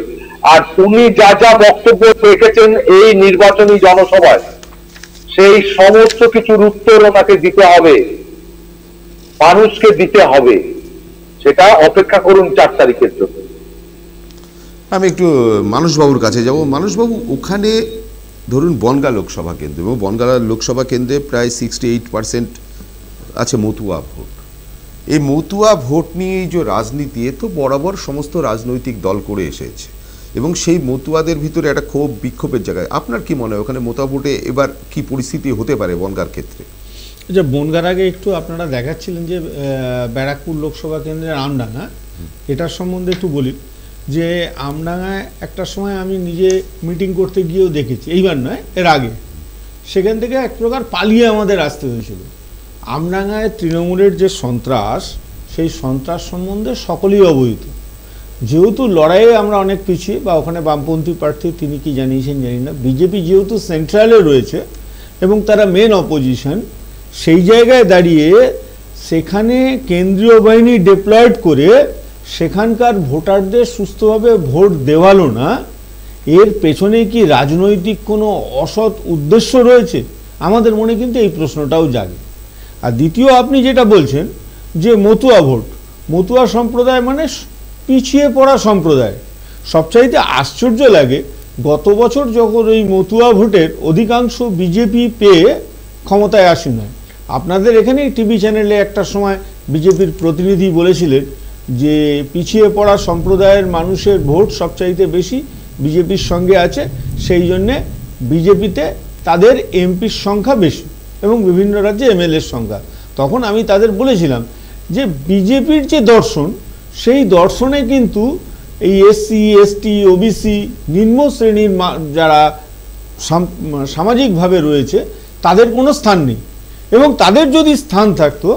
আর উনি যা যা বক্তব্য রেখেছেন এই নির্বাচনী জনসভায়, সেই সমস্ত কিছুর উত্তর ওনাকে দিতে হবে, মানুষকে দিতে হবে। সেটা অপেক্ষা করুন 4 তারিখের জন্য। আমি একটু মানুষবাবুর কাছে যাব। মানুষবাবু, ওখানে ধরুন বনগাঁ লোকসভা কেন্দ্র, এবং বনগাঁ লোকসভা কেন্দ্রে প্রায় 68% আছে মতুয়া ভোট। এই মতুয়া ভোট নিয়ে যে রাজনীতি, এ তো বরাবর সমস্ত রাজনৈতিক দল করে এসেছে, এবং সেই মতুয়াদের ভিতরে একটা ক্ষোভ বিক্ষোভের জায়গায়। আপনার কি মনে হয় ওখানে মতুয়া ভোটে এবার কি পরিস্থিতি হতে পারে বনগাঁর ক্ষেত্রে? যে বনগাঁর আগে একটু আপনারা দেখাচ্ছিলেন যে ব্যারাকপুর লোকসভা কেন্দ্রের আমডাঙ্গা, এটার সম্বন্ধে একটু বলি যে আমডাঙ্গায় একটা সময় আমি নিজে মিটিং করতে গিয়েও দেখেছি, এইবার নয় এর আগে, সেখান থেকে এক প্রকার পালিয়ে আমাদের আসতে হয়েছিল। আমডাঙ্গায় তৃণমূলের যে সন্ত্রাস, সেই সন্ত্রাস সম্বন্ধে সকলেই অবহিত। যেহেতু লড়াইয়ে আমরা অনেক পিছিয়ে, বা ওখানে বামপন্থী প্রার্থী তিনি কি জানিয়েছেন জানি না, বিজেপি যেহেতু সেন্ট্রালে রয়েছে এবং তারা মেন অপোজিশন, সেই জায়গায় দাঁড়িয়ে সেখানে কেন্দ্রীয় বাহিনী ডিপ্লয়েড করে সেখানকার ভোটারদের সুস্থভাবে ভোট দেওয়ালো না, এর পেছনে কি রাজনৈতিক কোনো অসৎ উদ্দেশ্য রয়েছে? আমাদের মনে কিন্তু এই প্রশ্নটাও জাগে। আর দ্বিতীয়, আপনি যেটা বলছেন যে মতুয়া ভোট, মতুয়া সম্প্রদায় মানে পিছিয়ে পড়া সম্প্রদায়। সবচাইতে আশ্চর্য লাগে, গত বছর যখন এই মতুয়া ভোটের অধিকাংশ বিজেপি পেয়ে ক্ষমতায় আসেন হয়, আপনাদের এখানে টিভি চ্যানেলে একটা সময় বিজেপির প্রতিনিধি বলেছিলেন যে পিছিয়ে পড়া সম্প্রদায়ের মানুষের ভোট সবচাইতে বেশি বিজেপির সঙ্গে আছে, সেই জন্যে বিজেপিতে তাদের এমপির সংখ্যা বেশি এবং বিভিন্ন রাজ্যে এমএলএর সংখ্যা। তখন আমি তাদের বলেছিলাম যে বিজেপির যে দর্শন, সেই দর্শনে কিন্তু এই এসসি, এসটি, ওবিসি, নিম্ন শ্রেণীর যারা সামাজিকভাবে রয়েছে তাদের কোনো স্থান নেই। এবং তাদের যদি স্থান থাকতো,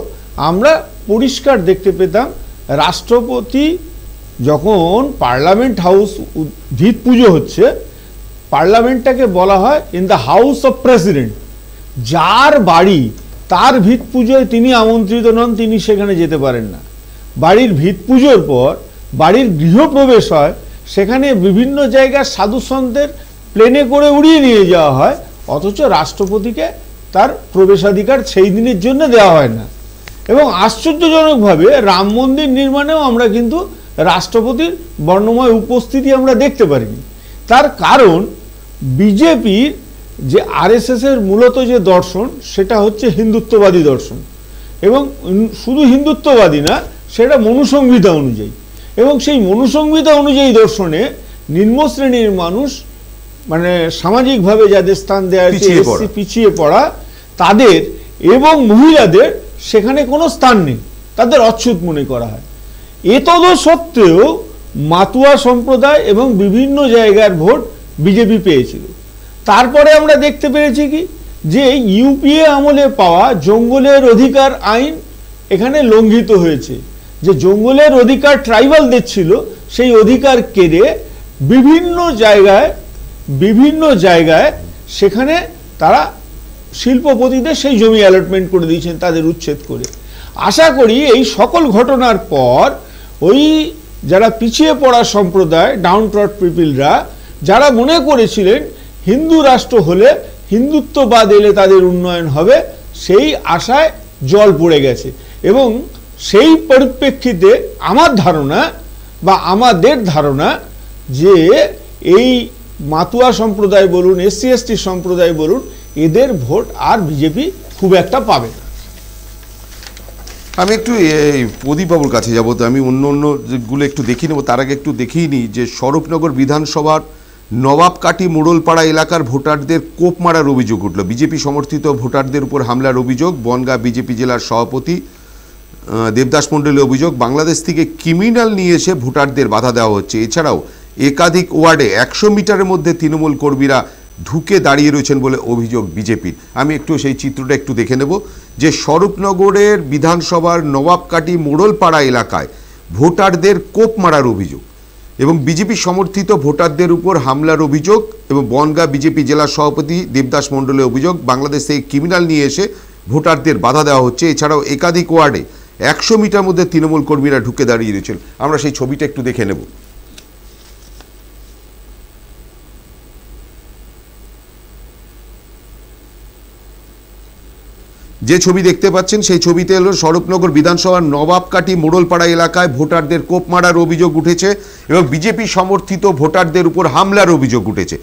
আমরা পরিষ্কার দেখতে পেতাম রাষ্ট্রপতি যখন পার্লামেন্ট হাউস ভিত পুজো হচ্ছে, পার্লামেন্টটাকে বলা হয় in the house of president. যার বাড়ি, তার ভিত পুজোয় তিনি আমন্ত্রিত নন, তিনি সেখানে যেতে পারেন না। বাড়ির ভিত পুজোর পর বাড়ির গৃহপ্রবেশ হয়, সেখানে বিভিন্ন জায়গার সাধু সন্তের প্লেনে করে উড়িয়ে নিয়ে যাওয়া হয়, অথচ রাষ্ট্রপতিকে তার প্রবেশাধিকার সেই দিনের জন্য দেওয়া হয় না। এবং আশ্চর্যজনকভাবে রাম মন্দির নির্মাণেও আমরা কিন্তু রাষ্ট্রপতির বর্ণময় উপস্থিতি আমরা দেখতে পারিনি। তার কারণ বিজেপির যে আরএসএসের মূলত যে দর্শন, সেটা হচ্ছে হিন্দুত্ববাদী দর্শন, এবং শুধু হিন্দুত্ববাদী না, সেটা মনুসংহিতা অনুযায়ী। এবং সেই মনুসংহিতা অনুযায়ী দর্শনে নিম্ন শ্রেণীর মানুষ, মানে সামাজিকভাবে যাদের স্থান দেওয়া হয়েছে, পিছিয়ে পড়া, তাদের এবং মহিলাদের সেখানে কোনো স্থান নেই, তাদের অচ্ছুত মনে করা হয়। এতদ সত্ত্বেও মাতুয়া সম্প্রদায় এবং বিভিন্ন জায়গার ভোট বিজেপি পেয়েছিল। তারপরে আমরা দেখতে পেরেছি কি, যে ইউপিএ আমলে পাওয়া জঙ্গলের অধিকার আইন এখানে লঙ্ঘিত হয়েছে। যে জঙ্গলের অধিকার ট্রাইবালদের ছিল, সেই অধিকার কেড়ে বিভিন্ন জায়গায় সেখানে তারা শিল্পপতিদের সেই জমি অ্যালটমেন্ট করে দিয়েছেন, তাদের উচ্ছেদ করে। আশা করি এই সকল ঘটনার পর ওই যারা পিছিয়ে পড়া সম্প্রদায়, ডাউন ট্রড পিপলরা, যারা মনে করেছিলেন হিন্দু রাষ্ট্র হলে, হিন্দুত্ববাদ এলে তাদের উন্নয়ন হবে, সেই আশায় জল পড়ে গেছে। এবং সেই পরিপ্রেক্ষিতে আমার ধারণা বা আমাদের ধারণা যে এই মাতুয়া সম্প্রদায় বলুন, এসসি এসটি সম্প্রদায় বলুন, এদের ভোট আর বিজেপি খুব একটা পাবে না। আমি একটু এই প্রদীপবাবুর কাছে যাবো, তো আমি অন্যগুলো একটু দেখিয়ে নেবো। তার আগে একটু দেখিয়ে নিই যে স্বরূপনগর বিধানসভার নবাবকাটি মোড়লপাড়া এলাকার ভোটারদের কোপ মারার অভিযোগ উঠল। বিজেপি সমর্থিত ভোটারদের উপর হামলার অভিযোগ। বনগাঁ বিজেপি জেলার সভাপতি দেবদাস মণ্ডলের অভিযোগ, বাংলাদেশ থেকে ক্রিমিনাল নিয়ে এসে ভোটারদের বাধা দেওয়া হচ্ছে। এছাড়াও একাধিক ওয়ার্ডে 100 মিটারের মধ্যে তৃণমূল কর্মীরা ঢুকে দাঁড়িয়ে রয়েছেন বলে অভিযোগ বিজেপির। আমি একটু সেই চিত্রটা একটু দেখে নেব যে স্বরূপনগরের বিধানসভার নবাবকাটি মোড়লপাড়া এলাকায় ভোটারদের কোপ মারার অভিযোগ এবং বিজেপি সমর্থিত ভোটারদের উপর হামলার অভিযোগ, এবং বনগাঁ বিজেপি জেলা সভাপতি দেবদাস মণ্ডলের অভিযোগ, বাংলাদেশ থেকে ক্রিমিনাল নিয়ে এসে ভোটারদের বাধা দেওয়া হচ্ছে। এছাড়াও একাধিক ওয়ার্ডে 100 মিটার মধ্যে তৃণমূল কর্মীরা ঢুকে দাঁড়িয়ে রয়েছেন। আমরা সেই ছবিটা একটু দেখে নেব। যে ছবি দেখতে পাচ্ছেন সেই ছবিতে হলো স্বরূপনগর বিধানসভার নবাবকাটি মোড়লপাড়া এলাকায় ভোটারদের কোপ মারার অভিযোগ উঠেছে এবং বিজেপি সমর্থিত ভোটারদের উপর হামলার অভিযোগ উঠেছে।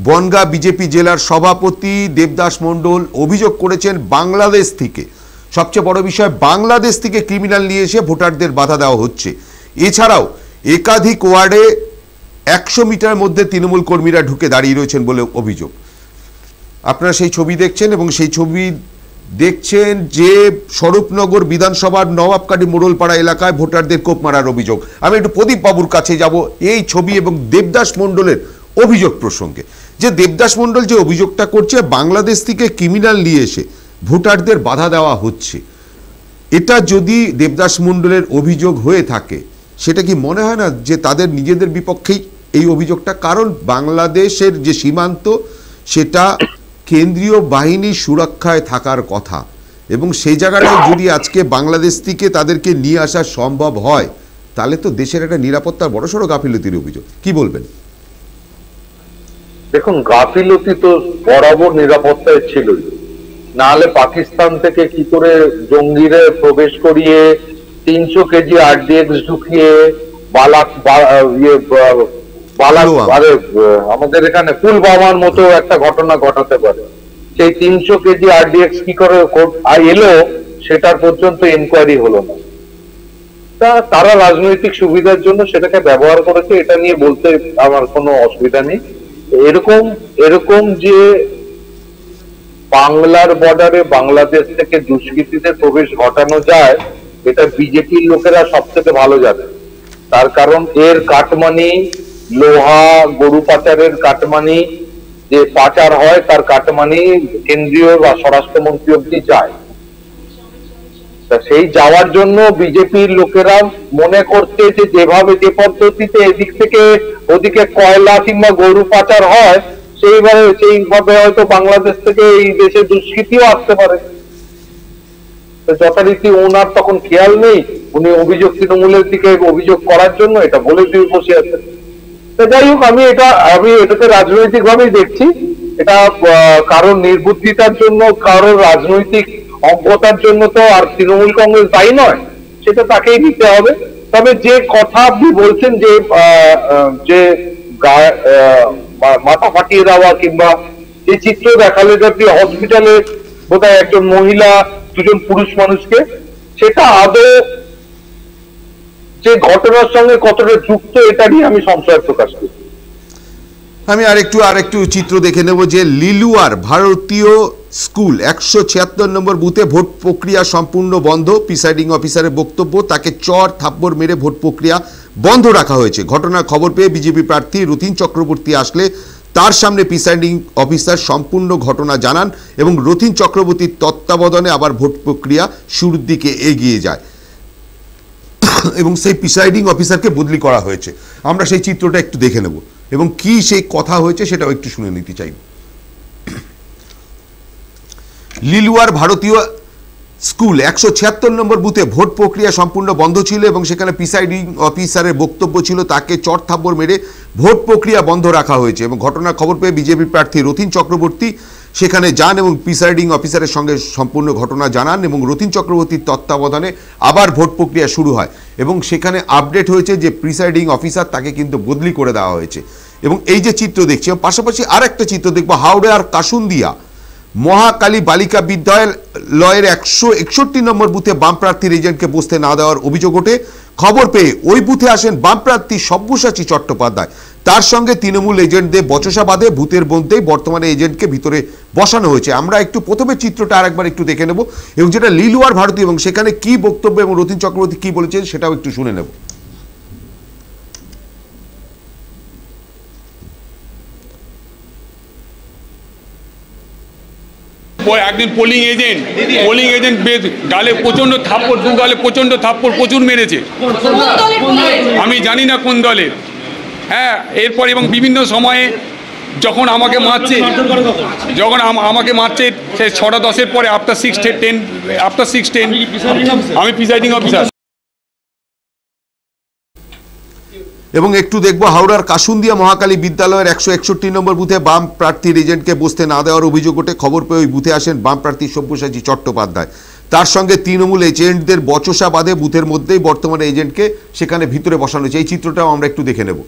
বনগাঁ বিজেপি জেলার সভাপতি দেবদাস মণ্ডল অভিযোগ করেছেন বাংলাদেশ থেকে, সবচেয়ে বড় বিষয়, বাংলাদেশ থেকে ক্রিমিনাল নিয়ে এসে ভোটারদের বাধা দেওয়া হচ্ছে। এছাড়াও একাধিক ওয়ার্ডে 100 মিটারের মধ্যে তৃণমূল কর্মীরা ঢুকে দাঁড়িয়ে রয়েছেন বলে অভিযোগ। আপনারা সেই ছবি দেখছেন এবং সেই ছবি দেখছেন যে স্বরূপনগর বিধানসভার নবাবকাটি মোড়লপাড়া এলাকায় ভোটারদের কোপ মারার অভিযোগ। আমি একটু প্রদীপ বাবুর কাছে যাব এই ছবি এবং দেবদাস মণ্ডলের অভিযোগ প্রসঙ্গে। যে দেবদাস মণ্ডল যে অভিযোগটা করছে বাংলাদেশ থেকে ক্রিমিনাল নিয়ে এসে ভোটারদের বাধা দেওয়া হচ্ছে, এটা যদি দেবদাস মণ্ডলের অভিযোগ হয়ে থাকে সেটা কি মনে হয় না যে তাদের নিজেদের বিপক্ষেই এই অভিযোগটা? কারণ বাংলাদেশের যে সীমান্ত সেটা কেন্দ্রীয় বাহিনী সুরক্ষায় থাকার কথা, এবং সেই জায়গাটায় যদি আজকে বাংলাদেশ থেকে তাদেরকে নিয়ে আসা সম্ভব হয় তাহলে তো দেশের একটা নিরাপত্তার বড়সড় গাফিলতির অভিযোগ। কি বলবেন? দেখুন, গাফিলতি তো বরাবর নিরাপত্তায় ছিলই, নাহলে পাকিস্তান থেকে কি করে জঙ্গিরে প্রবেশ করিয়ে 300 কেজি RDX ঢুকিয়ে আমাদের এখানে পুলওয়ামার মতো একটা ঘটনা ঘটাতে পারে। সেই 300 কেজি RDX কি করে এলো সেটার পর্যন্ত এনকোয়ারি হলো না। তারা রাজনৈতিক সুবিধার জন্য সেটাকে ব্যবহার করেছে, এটা নিয়ে বলতে আমার কোনো অসুবিধা নেই। এরকম যে বাংলার বর্ডারে বাংলাদেশ থেকে দুষ্কৃতীদের প্রবেশ ঘটানো যায় এটা বিজেপির লোকেরা সব থেকে ভালো জানে। তার কারণ এর কাটমানি, লোহা গরু পাচারের কাটমানি যে পাচার হয় তার কাটমানি কেন্দ্রীয় বা স্বরাষ্ট্রমন্ত্রী অব্দি যায়। তা সেই যাওয়ার জন্য বিজেপির লোকেরা মনে করছে যে যেভাবে যে পদ্ধতিতে এদিক থেকে ওদিকে কয়লা কিংবা গরু পাচার হয় সেইভাবে হয়তো বাংলাদেশ থেকে এই দেশে দুষ্কৃতিও আসতে পারে। যথারীতি ওনার তখন খেয়াল নেই, উনি অভিযোগ তৃণমূলের দিকে অভিযোগ করার জন্য এটা বলে দিয়ে বসে আছেন। যাই হোক, আমি এটাকে রাজনৈতিক ভাবেই দেখছি। এটা কারোর নির্বুদ্ধিতার জন্য, কারোর রাজনৈতিক অজ্ঞতার জন্য তো আর তৃণমূল কংগ্রেস দায়ী নয়, সেটা তাকেই দিতে হবে। তবে যে কথা আপনি বলছেন যে মাথা ফাটিয়ে দেওয়া কিংবা যে চিত্র দেখালে যে আপনি হসপিটালে বোধহয় একজন মহিলা, দুজন পুরুষ মানুষকে, সেটা আদৌ যে ঘটনার সঙ্গে কতটা যুক্ত এটা নিয়ে আমি সংশয় প্রকাশ করি। আমি আরেকটু চিত্র দেখে নেব যে লিলুয়ার ভারতীয় স্কুল 176 নম্বর বুথে ভোট প্রক্রিয়া সম্পূর্ণ বন্ধ। প্রিসাইডিং অফিসারের বক্তব্য, তাকে চর থাপ্পড় মেরে ভোট প্রক্রিয়া বন্ধ রাখা হয়েছে। ঘটনার খবর পেয়ে বিজেপি প্রার্থী রথীন চক্রবর্তী আসলে তার সামনে প্রিসাইডিং অফিসার সম্পূর্ণ ঘটনা জানান এবং রথীন চক্রবর্তীর তত্ত্বাবধানে আবার ভোট প্রক্রিয়া শুরুর দিকে এগিয়ে যায় এবং সেই প্রিসাইডিং অফিসারকে বদলি করা হয়েছে। আমরা সেই চিত্রটা একটু দেখে নেব এবং কি সেই কথা হয়েছে সেটাও একটু শুনে নিতে চাই। লিলুয়ার ভারতীয় স্কুল 176 নম্বর বুথে ভোট প্রক্রিয়া সম্পূর্ণ বন্ধ ছিল এবং সেখানে প্রিসাইডিং অফিসারের বক্তব্য ছিল তাকে চর থাপ্পড় মেরে ভোট প্রক্রিয়া বন্ধ রাখা হয়েছে এবং ঘটনার খবর পেয়ে বিজেপি প্রার্থী রথীন চক্রবর্তী সেখানে যান এবং প্রিসাইডিং অফিসারের সঙ্গে সম্পূর্ণ ঘটনা জানান এবং রথীন চক্রবর্তীর তত্ত্বাবধানে আবার ভোট প্রক্রিয়া শুরু হয় এবং সেখানে আপডেট হয়েছে যে প্রিসাইডিং অফিসার তাকে কিন্তু বদলি করে দেওয়া হয়েছে। এবং এই যে চিত্র দেখছি, পাশাপাশি আর একটা চিত্র দেখবো হাওড়ার কাসুন্দিয়া মহাকালী বালিকা বিদ্যালয়ের 161 নম্বর বুথে বাম প্রার্থীর এজেন্টকে বসতে না দেওয়ার অভিযোগ ওঠে। খবর পেয়ে ওই বুথে আসেন বাম প্রার্থী সব্যসাচী চট্টোপাধ্যায়, তার সঙ্গে তৃণমূল এজেন্টদের বচসা বাঁধে ভূতের মধ্যেই বর্তমানে এজেন্টকে ভিতরে বসানো হয়েছে। আমরা একটু প্রথমে চিত্রটা আরেকবার একটু দেখে নেব এবং যেটা লিলুয়ার ভারতীয় এবং সেখানে কি বক্তব্য এবং রথীন চক্রবর্তী কি বলেছেন সেটাও একটু শুনে নেব। একদিন পোলিং এজেন্ট গালে প্রচন্ড থাপ্পড়, দু গালে প্রচন্ড থাপ্পড় প্রচুর মেরেছে। আমি জানি না কোন দলের। হ্যাঁ, এরপর এবং বিভিন্ন সময়ে যখন আমাকে মারছে সে 6টা 10-এর পরে আফটার 6:10 আমি প্রিসাইডিং অফিসার। এবং একটু দেখবো হাওড়ার কাসুন্দিয়া মহাকালী বিদ্যালয়ের 161 নম্বর বুথে বাম প্রার্থীর এজেন্টকে বসতে না দেওয়ার অভিযোগ ওঠে। খবর পেয়ে ওই বুথে আসেন বাম প্রার্থী সব্যসাচী চট্টোপাধ্যায়, তার সঙ্গে তৃণমূল এজেন্টদের বচসা বাঁধে বুথের মধ্যেই বর্তমানে এজেন্টকে সেখানে ভিতরে বসানো হয়েছে। এই চিত্রটাও আমরা একটু দেখে নেব।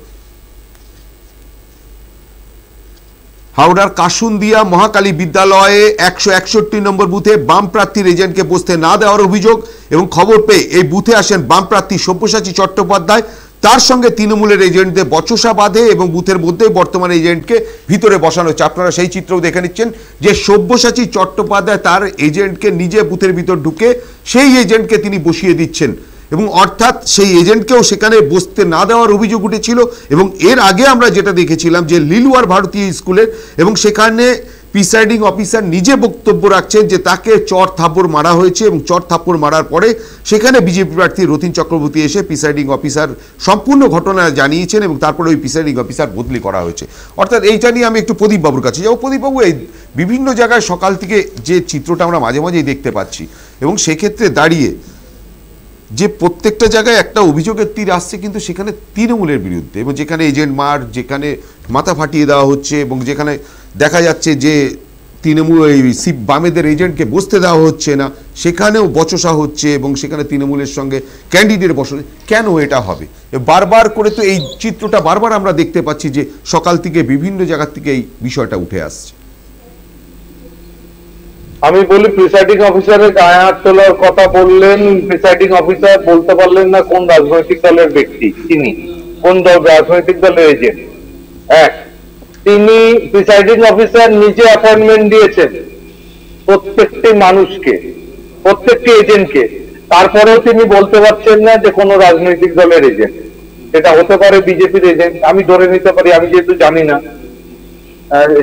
হাওড়ার কাসুন্দিয়া মহাকালী বিদ্যালয়ে 161 নম্বর বুথে বাম প্রার্থীর এজেন্টকে বসতে না দেওয়ার অভিযোগ এবং খবর পেয়ে এই বুথে আসেন বাম প্রার্থী সব্যসাচী চট্টোপাধ্যায়, তার সঙ্গে তৃণমূলের এজেন্টদের বচসা বাঁধে এবং বুথের মধ্যে বর্তমান এজেন্টকে ভিতরে বসানো হচ্ছে। আপনারা সেই চিত্রও দেখে নিচ্ছেন যে সব্যসাচী চট্টোপাধ্যায় তার এজেন্টকে নিজে বুথের ভিতর ঢুকে সেই এজেন্টকে তিনি বসিয়ে দিচ্ছেন, এবং অর্থাৎ সেই এজেন্টকেও সেখানে বসতে না দেওয়ার অভিযোগ উঠেছিল। এবং এর আগে আমরা যেটা দেখেছিলাম যে লিলুয়ার ভারতীয় স্কুলের, এবং সেখানে প্রিসাইডিং অফিসার নিজে বক্তব্য রাখছেন যে তাকে চর থাপ্পড় মারা হয়েছে, এবং চর থাপ্পড় মারার পরে সেখানে বিজেপি প্রার্থী রতিন চক্রবর্তী এসে প্রিসাইডিং অফিসার সম্পূর্ণ ঘটনা জানিয়েছেন, এবং তারপরে ওই প্রিসাইডিং অফিসার বদলি করা হয়েছে। অর্থাৎ এইটা নিয়ে আমি একটু প্রদীপবাবুর কাছে যাবো। প্রদীপবাবু, এই বিভিন্ন জায়গায় সকাল থেকে যে চিত্রটা আমরা মাঝে মাঝেই দেখতে পাচ্ছি, এবং সেক্ষেত্রে দাঁড়িয়ে যে প্রত্যেকটা জায়গায় একটা অভিযোগের তীর আসছে কিন্তু সেখানে তৃণমূলের বিরুদ্ধে, এবং যেখানে এজেন্ট মার, যেখানে মাথা ফাটিয়ে দেওয়া হচ্ছে, এবং যেখানে দেখা যাচ্ছে যে তৃণমূল এই বামেদের এজেন্টকে বসতে দেওয়া হচ্ছে না, সেখানেও বচসা হচ্ছে, এবং সেখানে তৃণমূলের সঙ্গে ক্যান্ডিডেট বসে। কেন এটা হবে? বারবার করে তো এই চিত্রটা বারবার আমরা দেখতে পাচ্ছি যে সকাল থেকে বিভিন্ন জায়গা থেকে এই বিষয়টা উঠে আসছে। আমি বলি, প্রিসাইডিং অফিসারের গায়ে হাত তোলার কথা বললেন, প্রিসাইডিং অফিসার বলতে পারলেন না কোন রাজনৈতিক দলের ব্যক্তি তিনি, কোন রাজনৈতিক দলের এজেন্ট। এক, তিনি প্রিসাইডিং অফিসার নিজে অ্যাপয়েন্টমেন্ট দিয়েছেন প্রত্যেকটি মানুষকে, প্রত্যেকটি এজেন্টকে, তারপরেও তিনি বলতে পারছেন না যে কোন রাজনৈতিক দলের এজেন্ট। সেটা হতে পারে বিজেপির এজেন্ট, আমি ধরে নিতে পারি, আমি যেহেতু জানি না।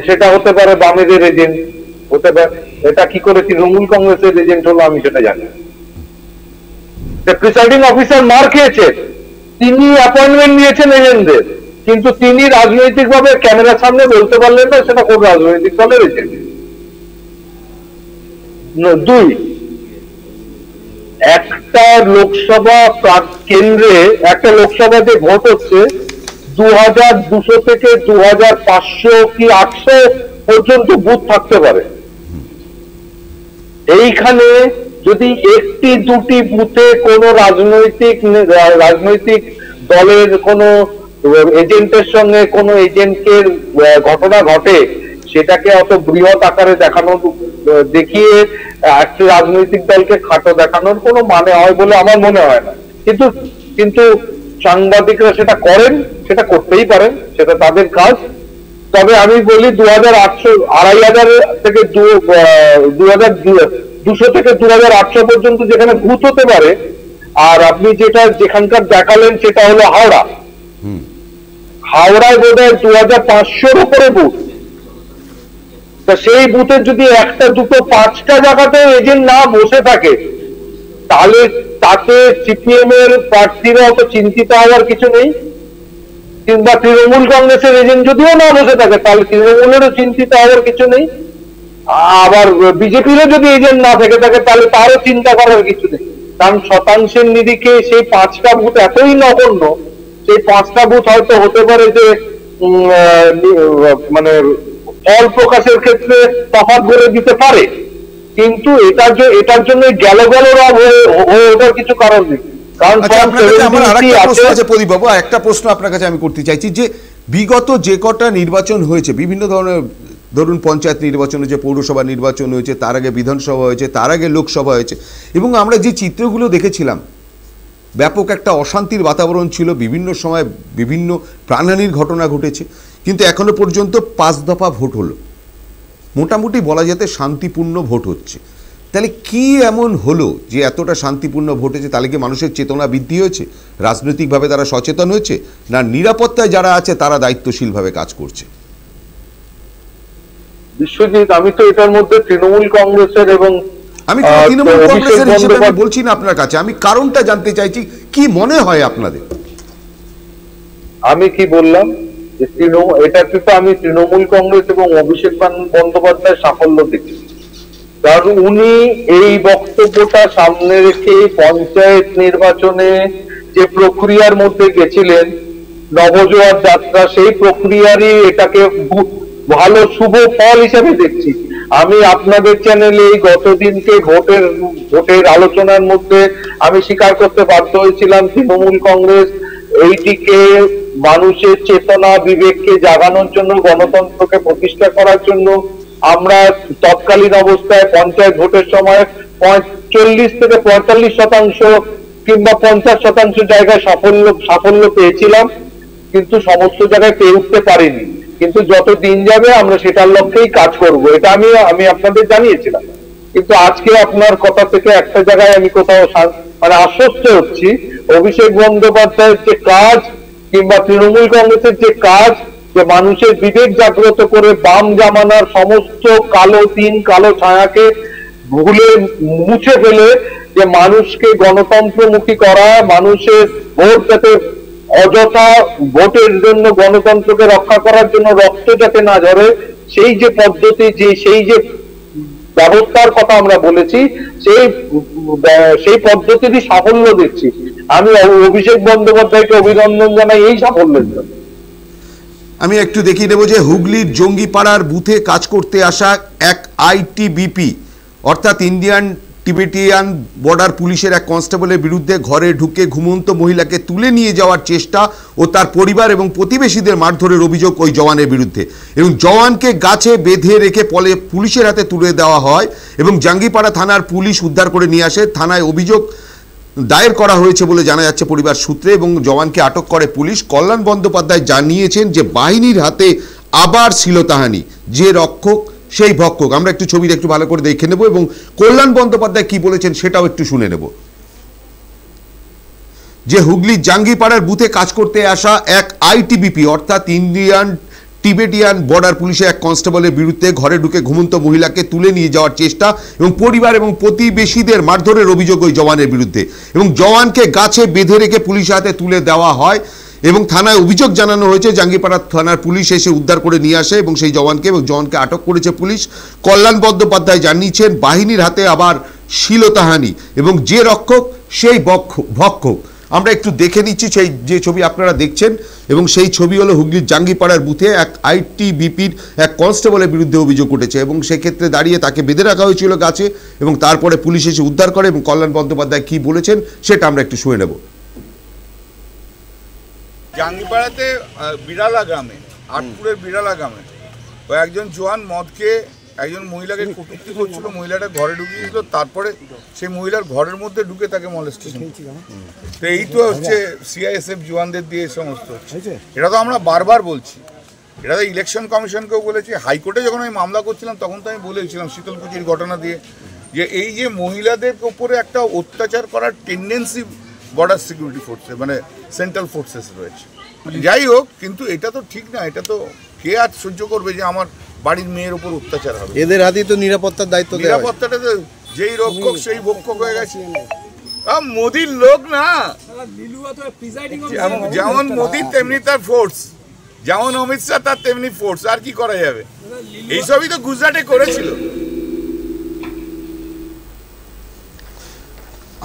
সেটা হতে পারে বামেদের এজেন্ট, হতে পারে। এটা কি করে তৃণমূল কংগ্রেসের এজেন্ট হলো আমি সেটা জানি। প্রিসাইডিং অফিসার মার খেয়েছে, তিনি অ্যাপয়েন্টমেন্ট নিয়েছেন এজেন্টদের, কিন্তু তিনি রাজনৈতিক ভাবে ক্যামেরার সামনে বলতে পারলেন না সেটা কোন রাজনৈতিক দলের এজেন্ট। দুই, একটা লোকসভা কেন্দ্রে, একটা লোকসভাতে ভোট হচ্ছে 2200 থেকে 2500 কি 800 পর্যন্ত বুথ থাকতে পারে। এইখানে যদি একটি দুটি বুথে কোন রাজনৈতিক দলের কোন এজেন্টের সঙ্গে কোন এজেন্টের ঘটনা ঘটে, সেটাকে অত বৃহৎ আকারে দেখিয়ে একটা রাজনৈতিক দলকে খাটো দেখানোর কোনো মানে হয় বলে আমার মনে হয় না। কিন্তু সাংবাদিকরা সেটা করেন, সেটা করতেই পারেন, সেটা তাদের কাজ। তবে আমি বলি 2500 থেকে 200 থেকে 2800 পর্যন্ত যেখানে বুথ হতে পারে, আর আপনি যেখানকার দেখালেন সেটা হলো হাওড়ায় বোধহয় 2500-র উপরে বুথ। তা সেই বুথের যদি একটা দুটো 5টা জায়গাতে এজেন্ট না বসে থাকে, তাহলে তাতে সিপিএম এর প্রার্থীরা অত চিন্তিত হওয়ার কিছু নেই, কিংবা তৃণমূল কংগ্রেসের এজেন্ট যদিও না বসে থাকে তাহলে তৃণমূলেরও চিন্তিত হওয়ার কিছু নেই। আবার বিজেপিরও যদি এজেন্ট না থেকে থাকে তাহলে তারও চিন্তা করার কিছু নেই, কারণ শতাংশের নিরিখে সেই 5টা বুথ এতই নগণ্য, সেই 5টা বুথ হয়তো হতে পারে যে মানে ফল প্রকাশের ক্ষেত্রে তফাৎ করে দিতে পারে, কিন্তু এটার জন্য গেল হয়ে ওঠার কিছু কারণ নেই। একটা প্রশ্ন আপনার কাছে আমি করতে চাইছি যে বিগত যে কটা নির্বাচন হয়েছে, বিভিন্ন ধরনের, ধরুন পঞ্চায়েত নির্বাচন হয়েছে, পৌরসভা নির্বাচন হয়েছে, তার আগে বিধানসভা হয়েছে, তার আগে লোকসভা হয়েছে, এবং আমরা যে চিত্রগুলো দেখেছিলাম ব্যাপক একটা অশান্তির বাতাবরণ ছিল, বিভিন্ন সময় বিভিন্ন প্রাণহানির ঘটনা ঘটেছে, কিন্তু এখনো পর্যন্ত 5 দফা ভোট হলো, মোটামুটি বলা যেতে শান্তিপূর্ণ ভোট হচ্ছে। তাহলে কি এমন হলো যে এতটা শান্তিপূর্ণ ভোট হয়েছে? তাহলে কি মানুষের চেতনা বৃদ্ধি হয়েছে, রাজনৈতিকভাবে তারা সচেতন হয়েছে, না নিরাপত্তায় যারা আছে তারা দায়িত্বশীলভাবে কাজ করছে? বিশ্বজিৎ, আমি তো এটার মধ্যে তৃণমূল কংগ্রেসের এবং আমি তৃণমূল কংগ্রেসের হিসেবে বলছি না আপনার কাছে, আমি কারণটা জানতে চাইছি কি মনে হয় আপনাদের? আমি কি বললাম, এটাকে তো আমি তৃণমূল কংগ্রেস এবং অভিষেক বন্দ্যোপাধ্যায়ের সাফল্য দেখি, কারণ উনি এই বক্তব্যটা সামনে রেখে পঞ্চায়েত নির্বাচনে যে প্রক্রিয়ার মধ্যে গেছিলেন, নবজোয়ার যাত্রা, সেই প্রক্রিয়ারই এটাকে ভালো শুভ ফল হিসেবে দেখছি। আমি আপনাদের চ্যানেলে এই গতদিনকে ভোটের আলোচনার মধ্যে আমি স্বীকার করতে বাধ্য হয়েছিলাম, তৃণমূল কংগ্রেস এইটিকে মানুষের চেতনা বিবেককে জাগানোর জন্য, গণতন্ত্রকে প্রতিষ্ঠা করার জন্য আমরা তৎকালীন অবস্থায় পঞ্চায়েত ভোটের সময় 45 থেকে 45% কিংবা 50% জায়গায় সাফল্য পেয়েছিলাম, কিন্তু সমস্ত জায়গায় পেয়ে উঠতে পারিনি। কিন্তু যত দিন যাবে আমরা সেটার লক্ষ্যেই কাজ করব, এটা আমি আপনাদের জানিয়েছিলাম। কিন্তু আজকে আপনার কথা থেকে একটা জায়গায় আমি কোথাও মানে আশ্বস্ত হচ্ছি, অভিষেক বন্দ্যোপাধ্যায়ের যে কাজ কিংবা তৃণমূল কংগ্রেসের যে কাজ, যে মানুষের বিবেক জাগ্রত করে বাম জামানার সমস্ত কালো ছায়াকে ভুলে মুছে ফেলে যে মানুষকে গণতন্ত্রমুখী করা, মানুষের ভোট যাতে অযথা ভোটের জন্য গণতন্ত্রকে রক্ষা করার জন্য রক্ত যাতে না ঝরে, সেই যে পদ্ধতি, সেই যে ব্যবস্থার কথা আমরা বলেছি, সেই পদ্ধতিরই সাফল্য দিচ্ছি। আমি অভিষেক বন্দ্যোপাধ্যায়কে অভিনন্দন জানাই এই সাফল্যের জন্য। আমি একটু দেখিয়ে দেবো যে হুগলির জঙ্গিপাড়ার বুথে কাজ করতে আসা এক আইটিবিপি অর্থাৎ ইন্ডিয়ান টিবেটিয়ান বর্ডার পুলিশের এক কনস্টেবলের বিরুদ্ধে ঘরে ঢুকে ঘুমন্ত মহিলাকে তুলে নিয়ে যাওয়ার চেষ্টা ও তার পরিবার এবং প্রতিবেশীদের মারধরের অভিযোগ ওই জওয়ানের বিরুদ্ধে, এবং জওয়ানকে গাছে বেঁধে রেখে পুলিশের হাতে তুলে দেওয়া হয় এবং জাঙ্গিপাড়া থানার পুলিশ উদ্ধার করে নিয়ে আসে। থানায় অভিযোগ দায়ের করা হয়েছে বলে জানা যাচ্ছে পরিবার সূত্রে, এবং জওয়ানকে আটক করে পুলিশ। কল্যাণ বন্দ্যোপাধ্যায় জানিয়েছেন যে বাহিনীর হাতে আবার শ্লীলতাহানি, যে রক্ষক সেই ভক্ষক। আমরা একটু ছবিটা একটু ভালো করে দেখে নেব এবং কল্যাণ বন্দ্যোপাধ্যায় কি বলেছেন সেটাও একটু শুনে নেব। যে হুগলির জাঙ্গিপাড়ার বুথে কাজ করতে আসা এক আইটিবিপি অর্থাৎ ইন্ডিয়ান টিবেটিয়ান বর্ডার পুলিশের এক কনস্টেবলের বিরুদ্ধে ঘরে ঢুকে ঘুমন্ত মহিলাকে তুলে নিয়ে যাওয়ার চেষ্টা এবং পরিবার এবং প্রতিবেশীদের মারধরের অভিযোগ ওই জওয়ানের বিরুদ্ধে, এবং জওয়ানকে গাছে বেঁধে রেখে পুলিশের হাতে তুলে দেওয়া হয় এবং থানায় অভিযোগ জানানো হয়েছে। জাঙ্গিপাড়া থানার পুলিশ এসে উদ্ধার করে নিয়ে আসে এবং সেই জওয়ানকে আটক করেছে পুলিশ। কল্যাণ বন্দ্যোপাধ্যায় জানিয়েছেন বাহিনীর হাতে আবার শ্লীলতাহানি এবং যে রক্ষক সেই ভক্ষক। আমরা একটু দেখে নিচ্ছি সেই যে ছবি আপনারা দেখছেন, এবং সেই ছবি হলো হুগলির জাঙ্গিপাড়ার বুথে এক আইটিবিপির এক কনস্টেবলের বিরুদ্ধে অভিযোগ উঠেছে এবং সেক্ষেত্রে দাঁড়িয়ে তাকে বেঁধে রাখা হয়েছিল গাছে এবং তারপরে পুলিশ এসে উদ্ধার করে। এবং কল্যাণ বন্দ্যোপাধ্যায় কি বলেছেন সেটা আমরা একটু শুনে নেব। জাঙ্গিপাড়াতে বিড়ালা গ্রামে, আটপুরের বিড়ালা গ্রামে একজন জওয়ান মদকে একজন মহিলাকে কটূক্তি করছিল, মহিলাটা ঘরে ঢুকিয়েছিল, তারপরে সেই মহিলার ঘরের মধ্যে ঢুকে তাকে মলেস্টেশন। তো এই তো হচ্ছে সিআইএসএফ জওয়ানদের দিয়ে সমস্ত হচ্ছে। এটা তো আমরা বারবার বলছি, এটা তো ইলেকশন কমিশনকেও বলেছি, হাইকোর্টে যখন আমি মামলা করছিলাম তখন তো আমি বলেছিলাম শীতলকুচির ঘটনা দিয়ে, যে এই যে মহিলাদের উপরে একটা অত্যাচার করার টেন্ডেন্সি বর্ডার সিকিউরিটি ফোর্সে মানে সেন্ট্রাল ফোর্সেস রয়েছে। যাই হোক, কিন্তু এটা তো ঠিক না, এটা তো কে আজ সহ্য করবে যে আমার বাড়ির মেয়ের উপর অত্যাচার হবে? এদের হাতেই তো নিরাপত্তার দায়িত্ব। নিরাপত্তাটা তো যেই রক্ষক সেই ভক্ষক হয়ে গেছে। মোদির লোক না, যেমন মোদি তেমনি তার ফোর্স, যেমন অমিত শাহ তার তেমনি ফোর্স, আর কি করা যাবে? এইসবই তো গুজরাটে করেছিল।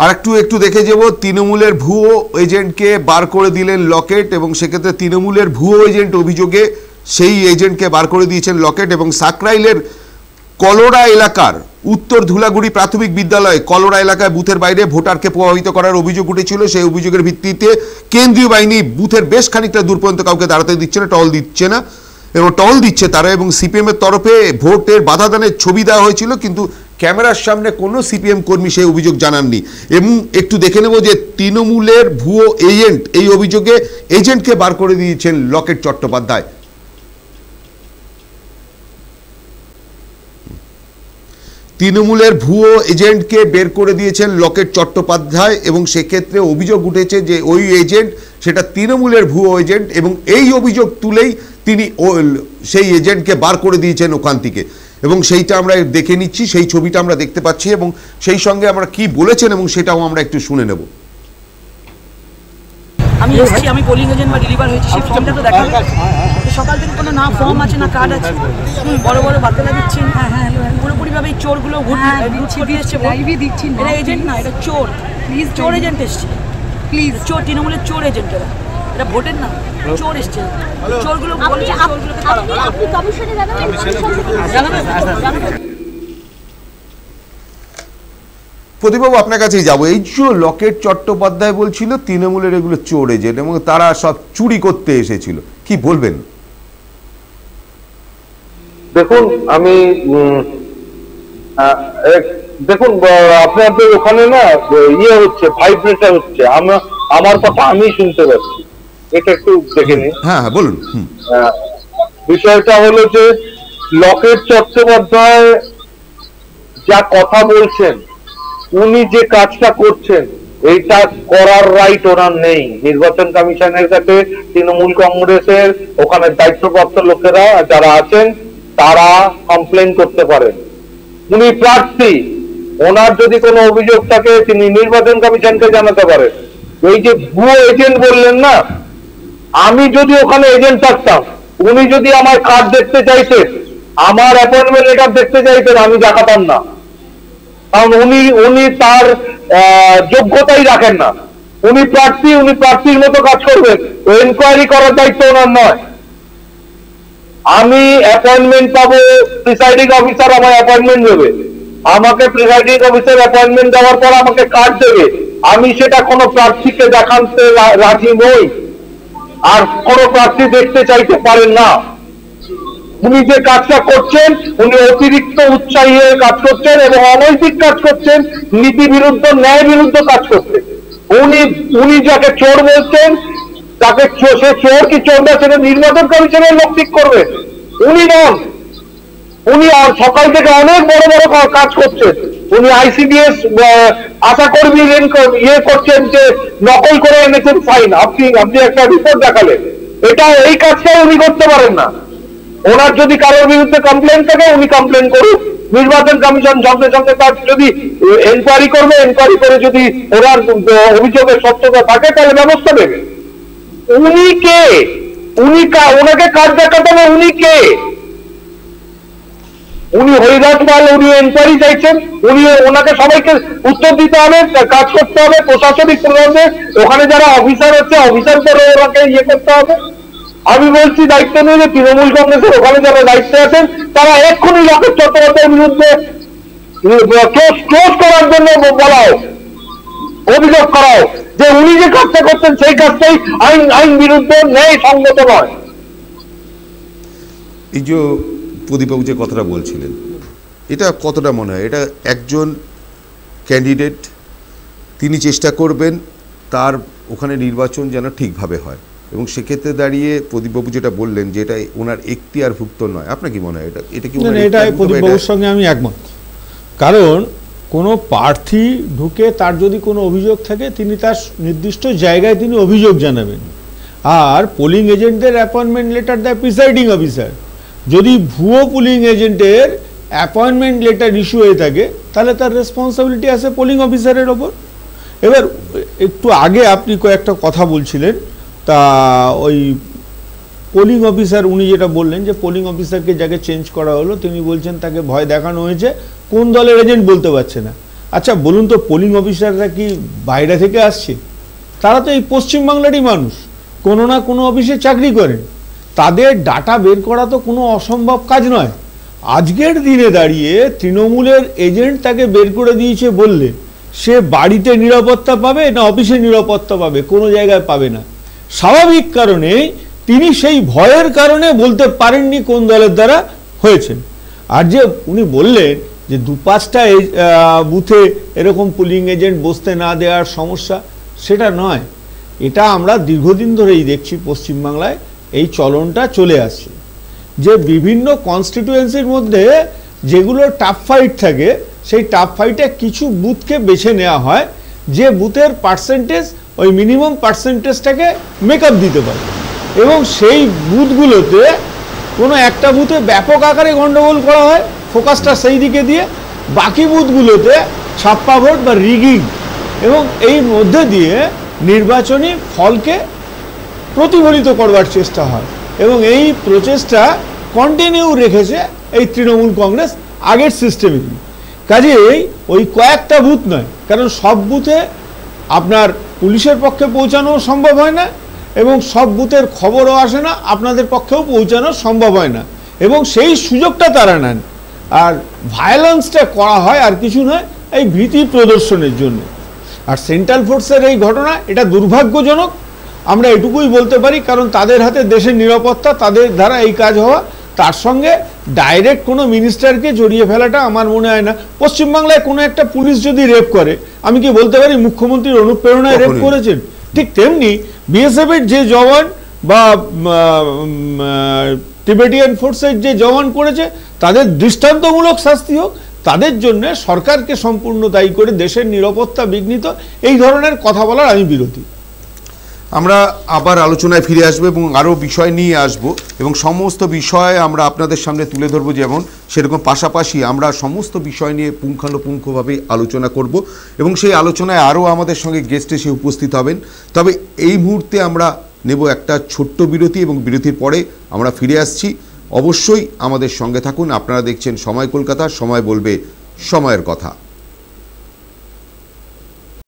আর একটু দেখে যাব তৃণমূলের ভুয়ো এজেন্টকে বার করে দিলেন লকেট, এবং সেক্ষেত্রে তৃণমূলের ভুয়ো এজেন্ট অভিযোগে সেই এজেন্টকে বার করে দিয়েছেন লকেট। এবং সাকরাইলের কলোরা এলাকার উত্তর ধুলাগুড়ি প্রাথমিক বিদ্যালয়ে কলোরা এলাকায় বুথের বাইরে ভোটারকে প্রভাবিত করার অভিযোগ উঠেছিল। সেই অভিযোগের ভিত্তিতে কেন্দ্রীয় বাহিনী বুথের বেশ খানিকটা দূর পর্যন্ত কাউকে দাঁড়াতে দিচ্ছে না, টহল দিচ্ছে তারা। এবং সিপিএমের তরফে ভোটের বাধাদানের ছবি দেওয়া হয়েছিল, কিন্তু ক্যামেরার সামনে কোনো সিপিএম কর্মী সেই অভিযোগ জানাননি। এবং একটু দেখে নেব যে তৃণমূলের ভুয়ো এজেন্ট, এই অভিযোগে এজেন্টকে বার করে দিয়েছেন লকেট চট্টোপাধ্যায়। তৃণমূলের ভুয়ো এজেন্টকে বের করে দিয়েছেন লকেট চট্টোপাধ্যায়, এবং সেক্ষেত্রে অভিযোগ উঠেছে যে ওই এজেন্ট সেটা তৃণমূলের ভুয়ো এজেন্ট, এবং এই অভিযোগ তুলেই তিনি সেই এজেন্টকে বার করে দিয়েছেন ওখান থেকে। এবং সেইটা আমরা দেখে নিচ্ছি, সেই ছবিটা আমরা দেখতে পাচ্ছি, এবং সেই সঙ্গে আমরা কি বলেছেন এবং সেটাও আমরা একটু শুনে নেব। আমি এসেছি, আমি পোলিং এজেন্ট বা ডেলিভার হয়েছি, সেই ফর্মটা তো দেখাবে। সকাল থেকে কোনো না ফর্ম আছে না কার্ড আছে, বড় বড় বাতেলা দিচ্ছেন। পুরোপুরিভাবে এই চোরগুলো এটা এজেন্ট না, এটা চোর। প্লিজ, চোর এজেন্ট এসছে, প্লিজ। চোর, তৃণমূলের চোর এজেন্ট এরা, এটা ভোটের না, চোর এসছে। চোরগুলো প্রদীপবাবু আপনার কাছেই যাবো। এই যে লকেট চট্টোপাধ্যায় বলছিল তৃণমূলের এগুলো চোর এজেন্ট এবং তারা সব চুরি করতে এসেছিল, কি বলবেন? দেখুন, আমি দেখুন আপনাদের ওখানে না ইয়ে হচ্ছে, ভাইব্রেটার হচ্ছে, আমার কথা আমি শুনতে পাচ্ছি, এটা একটু দেখে নিন। হ্যাঁ বলুন। বিষয়টা হলো যে লকেট চট্টোপাধ্যায় যা কথা বলছেন, উনি যে কাজটা করছেন, এইটা করার রাইট ওনার নেই। নির্বাচন কমিশনের কাছে তৃণমূল কংগ্রেসের ওখানে দায়িত্বপ্রাপ্ত লোকেরা যারা আছেন তারা কমপ্লেন করতে পারেন। উনি প্রার্থী, ওনার যদি কোনো অভিযোগ থাকে তিনি নির্বাচন কমিশনকে জানাতে পারেন। এই যে ভুয়ো এজেন্ট বললেন না, আমি যদি ওখানে এজেন্ট থাকতাম, উনি যদি আমার কার্ড দেখতে চাইতেন, আমার অ্যাপয়েন্টমেন্ট লেটার দেখতে চাইতেন, আমি দেখাতাম না, কারণ উনি তার যোগ্যতাই রাখেন না। উনি প্রার্থী, উনি প্রার্থীর মতো কাজ করবেন, এনকোয়ারি করার দায়িত্ব ওনার নয়। আমি অ্যাপয়েন্টমেন্ট পাবো, প্রিসাইডিং অফিসার আমার অ্যাপয়েন্টমেন্ট দেবে, আমাকে প্রিসাইডিং অফিসার অ্যাপয়েন্টমেন্ট দেওয়ার পর আমাকে কার্ড দেবে, আমি সেটা কোনো প্রার্থীকে দেখাতে রাজি নই, আর কোনো প্রার্থী দেখতে চাইতে পারেন না। উনি যে কাজটা করছেন, উনি অতিরিক্ত উৎসাহী হয়ে কাজ করছেন এবং অনৈতিক কাজ করছেন, নীতি বিরুদ্ধ, ন্যায় বিরুদ্ধ কাজ করছেন। উনি যাকে চোর বলছেন, তাকে সে চোর কি চোর না সেটা নির্বাচন কমিশনের লোক ঠিক করবে, উনি নন। উনি সকাল থেকে অনেক বড় বড় কাজ করছেন। উনি আইসিডিএস আশা কর্মী ইয়ে করছেন, যে নকল করে এনেছেন ফাইন, আপনি একটা রিপোর্ট দেখালেন, এটা এই কাজটা উনি করতে পারেন না। ওনার যদি কারোর বিরুদ্ধে কমপ্লেন থাকে উনি কমপ্লেন করুন, নির্বাচন কমিশন সঙ্গে সঙ্গে তার যদি এনকোয়ারি করবে, এনকোয়ারি করে যদি ওনার অভিযোগের সত্যতা থাকে তাহলে ব্যবস্থা নেবে। উনি কে? ওনাকে কাজ দেখাতে হবে, উনি কে? উনি হরিদাস পাল, উনি এনকোয়ারি চাইছেন, ওনাকে সবাইকে উত্তর দিতে হবে, কাজ করতে হবে প্রশাসনিক প্রবন্ধে, ওখানে যারা অফিসার আছে অফিসারদের ওনাকে ইয়ে করতে হবে। আমি বলছি দায়িত্ব নিয়ে যে তৃণমূল কংগ্রেসের ওখানে যারা দায়িত্বে আছেন তারা এক্ষুনি লকেট চট্টোপাধ্যায়ের বিরুদ্ধে ক্লোজ করার জন্য বলা হোক, অভিযোগ করা হোক যে উনি যে কাজটা করছেন সেই কাজটাই আইন বিরুদ্ধে, ন্যায় সঙ্গত নয়। এই যে প্রদীপবাবু যে কথাটা বলছিলেন, এটা কতটা মনে হয় এটা একজন ক্যান্ডিডেট তিনি চেষ্টা করবেন তার ওখানে নির্বাচন যেন ঠিকভাবে হয়, এবং সেক্ষেত্রে দাঁড়িয়ে প্রদীপবাবু যেটা বললেন যে এটা ওনার এখতিয়ারভুক্ত নয়, আপনার কি মনে হয় এটা কি? এটা প্রদীপবাবুর সঙ্গে আমি একমত, কারণ কোনো প্রার্থী ঢুকে তার যদি কোনো অভিযোগ থাকে তিনি তার নির্দিষ্ট জায়গায় তিনি অভিযোগ জানাবেন, আর পোলিং এজেন্টদের অ্যাপয়েন্টমেন্ট লেটার দেয় প্রিসাইডিং অফিসার। যদি ভুয়ো পোলিং এজেন্টের অ্যাপয়েন্টমেন্ট লেটার ইস্যু হয়ে থাকে তাহলে তার রেসপন্সিবিলিটি আছে পোলিং অফিসারের ওপর। এবার একটু আগে আপনি কয়েকটা কথা বলছিলেন, তা ওই পোলিং অফিসার উনি যেটা বললেন যে পোলিং অফিসারকে যাকে চেঞ্জ করা হলো তিনি বলছেন তাকে ভয় দেখানো হয়েছে, কোন দলের এজেন্ট বলতে পারছে না। আচ্ছা বলুন তো, পোলিং অফিসাররা কি বাইরে থেকে আসছে? তারা তো এই পশ্চিমবাংলারই মানুষ, কোনো না কোনো অফিসে চাকরি করেন, তাদের ডাটা বের করা তো কোনো অসম্ভব কাজ নয়। আজকের দিনে দাঁড়িয়ে তৃণমূলের এজেন্ট তাকে বের করে দিয়েছে বললে সে বাড়িতে নিরাপত্তা পাবে না অফিসে নিরাপত্তা পাবে? কোনো জায়গায় পাবে না। স্বাভাবিক কারণে তিনি সেই ভয়ের কারণে বলতে পারেননি কোন দলের দ্বারা হয়েছে। আর যে উনি বললেন যে ২-৫টা বুথে এরকম পোলিং এজেন্ট বসতে না দেওয়ার সমস্যা, সেটা নয়। এটা আমরা দীর্ঘদিন ধরেই দেখছি পশ্চিমবাংলায় এই চলনটা চলে আসছে, যে বিভিন্ন কনস্টিটিউয়েন্সির মধ্যে যেগুলো টাফ ফাইট থাকে সেই টাফ ফাইটে কিছু বুথকে বেছে নেওয়া হয় যে বুথের পার্সেন্টেজ ওই মিনিমাম পার্সেন্টেজটাকে মেকআপ দিতে পারে, এবং সেই বুথগুলোতে কোনো একটা বুথে ব্যাপক আকারে গণ্ডগোল করা হয়, ফোকাসটা সেই দিকে দিয়ে, বাকি বুথগুলোতে ছাপ্পা ভোট বা রিগিং, এবং এই মধ্যে দিয়ে নির্বাচনী ফলকে প্রতিফলিত করবার চেষ্টা হয়, এবং এই প্রচেষ্টা কন্টিনিউ রেখেছে এই তৃণমূল কংগ্রেস আগের সিস্টেমে। কাজেই ওই কয়েকটা বুথ নয়, কারণ সব বুথে আপনার পুলিশের পক্ষে পৌঁছানো সম্ভব হয় না, এবং সব বুথের খবরও আসে না, আপনাদের পক্ষেও পৌঁছানো সম্ভব হয় না, এবং সেই সুযোগটা তারা নেন। আর ভায়োলেন্সটা করা হয় আর কিছু নয়, এই ভীতি প্রদর্শনের জন্য। আর সেন্ট্রাল ফোর্সের এই ঘটনা, এটা দুর্ভাগ্যজনক, আমরা এটুকুই বলতে পারি, কারণ তাদের হাতে দেশের নিরাপত্তা, তাদের দ্বারা এই কাজ হওয়া, তার সঙ্গে ডাইরেক্ট কোনো মিনিস্টারকে জড়িয়ে ফেলাটা আমার মনে হয় না। পশ্চিমবাংলায় কোনো একটা পুলিশ যদি রেপ করে, আমি কি বলতে পারি মুখ্যমন্ত্রীর অনুপ্রেরণায় রেপ করেছেন? ঠিক তেমনি বিএসএফ এর যে জওয়ান বা টিবেটিয়ান ফোর্সের যে জওয়ান করেছে, তাদের দৃষ্টান্তমূলক শাস্তি হোক। তাদের জন্য সরকারকে সম্পূর্ণ দায়ী করে দেশের নিরাপত্তা বিঘ্নিত, এই ধরনের কথা বলার আমি বিরোধী। আমরা আবার আলোচনায় ফিরে আসবো এবং আরও বিষয় নিয়ে আসব এবং সমস্ত বিষয় আমরা আপনাদের সামনে তুলে ধরবো, যেমন সেরকম পাশাপাশি আমরা সমস্ত বিষয় নিয়ে পুঙ্খানুপুঙ্খভাবে আলোচনা করব এবং সেই আলোচনায় আরও আমাদের সঙ্গে গেস্ট এসে উপস্থিত হবেন। তবে এই মুহূর্তে আমরা নেব একটা ছোট্ট বিরতি এবং বিরতির পরে আমরা ফিরে আসছি। অবশ্যই আমাদের সঙ্গে থাকুন। আপনারা দেখছেন সময় কলকাতা, সময় বলবে সময়ের কথা।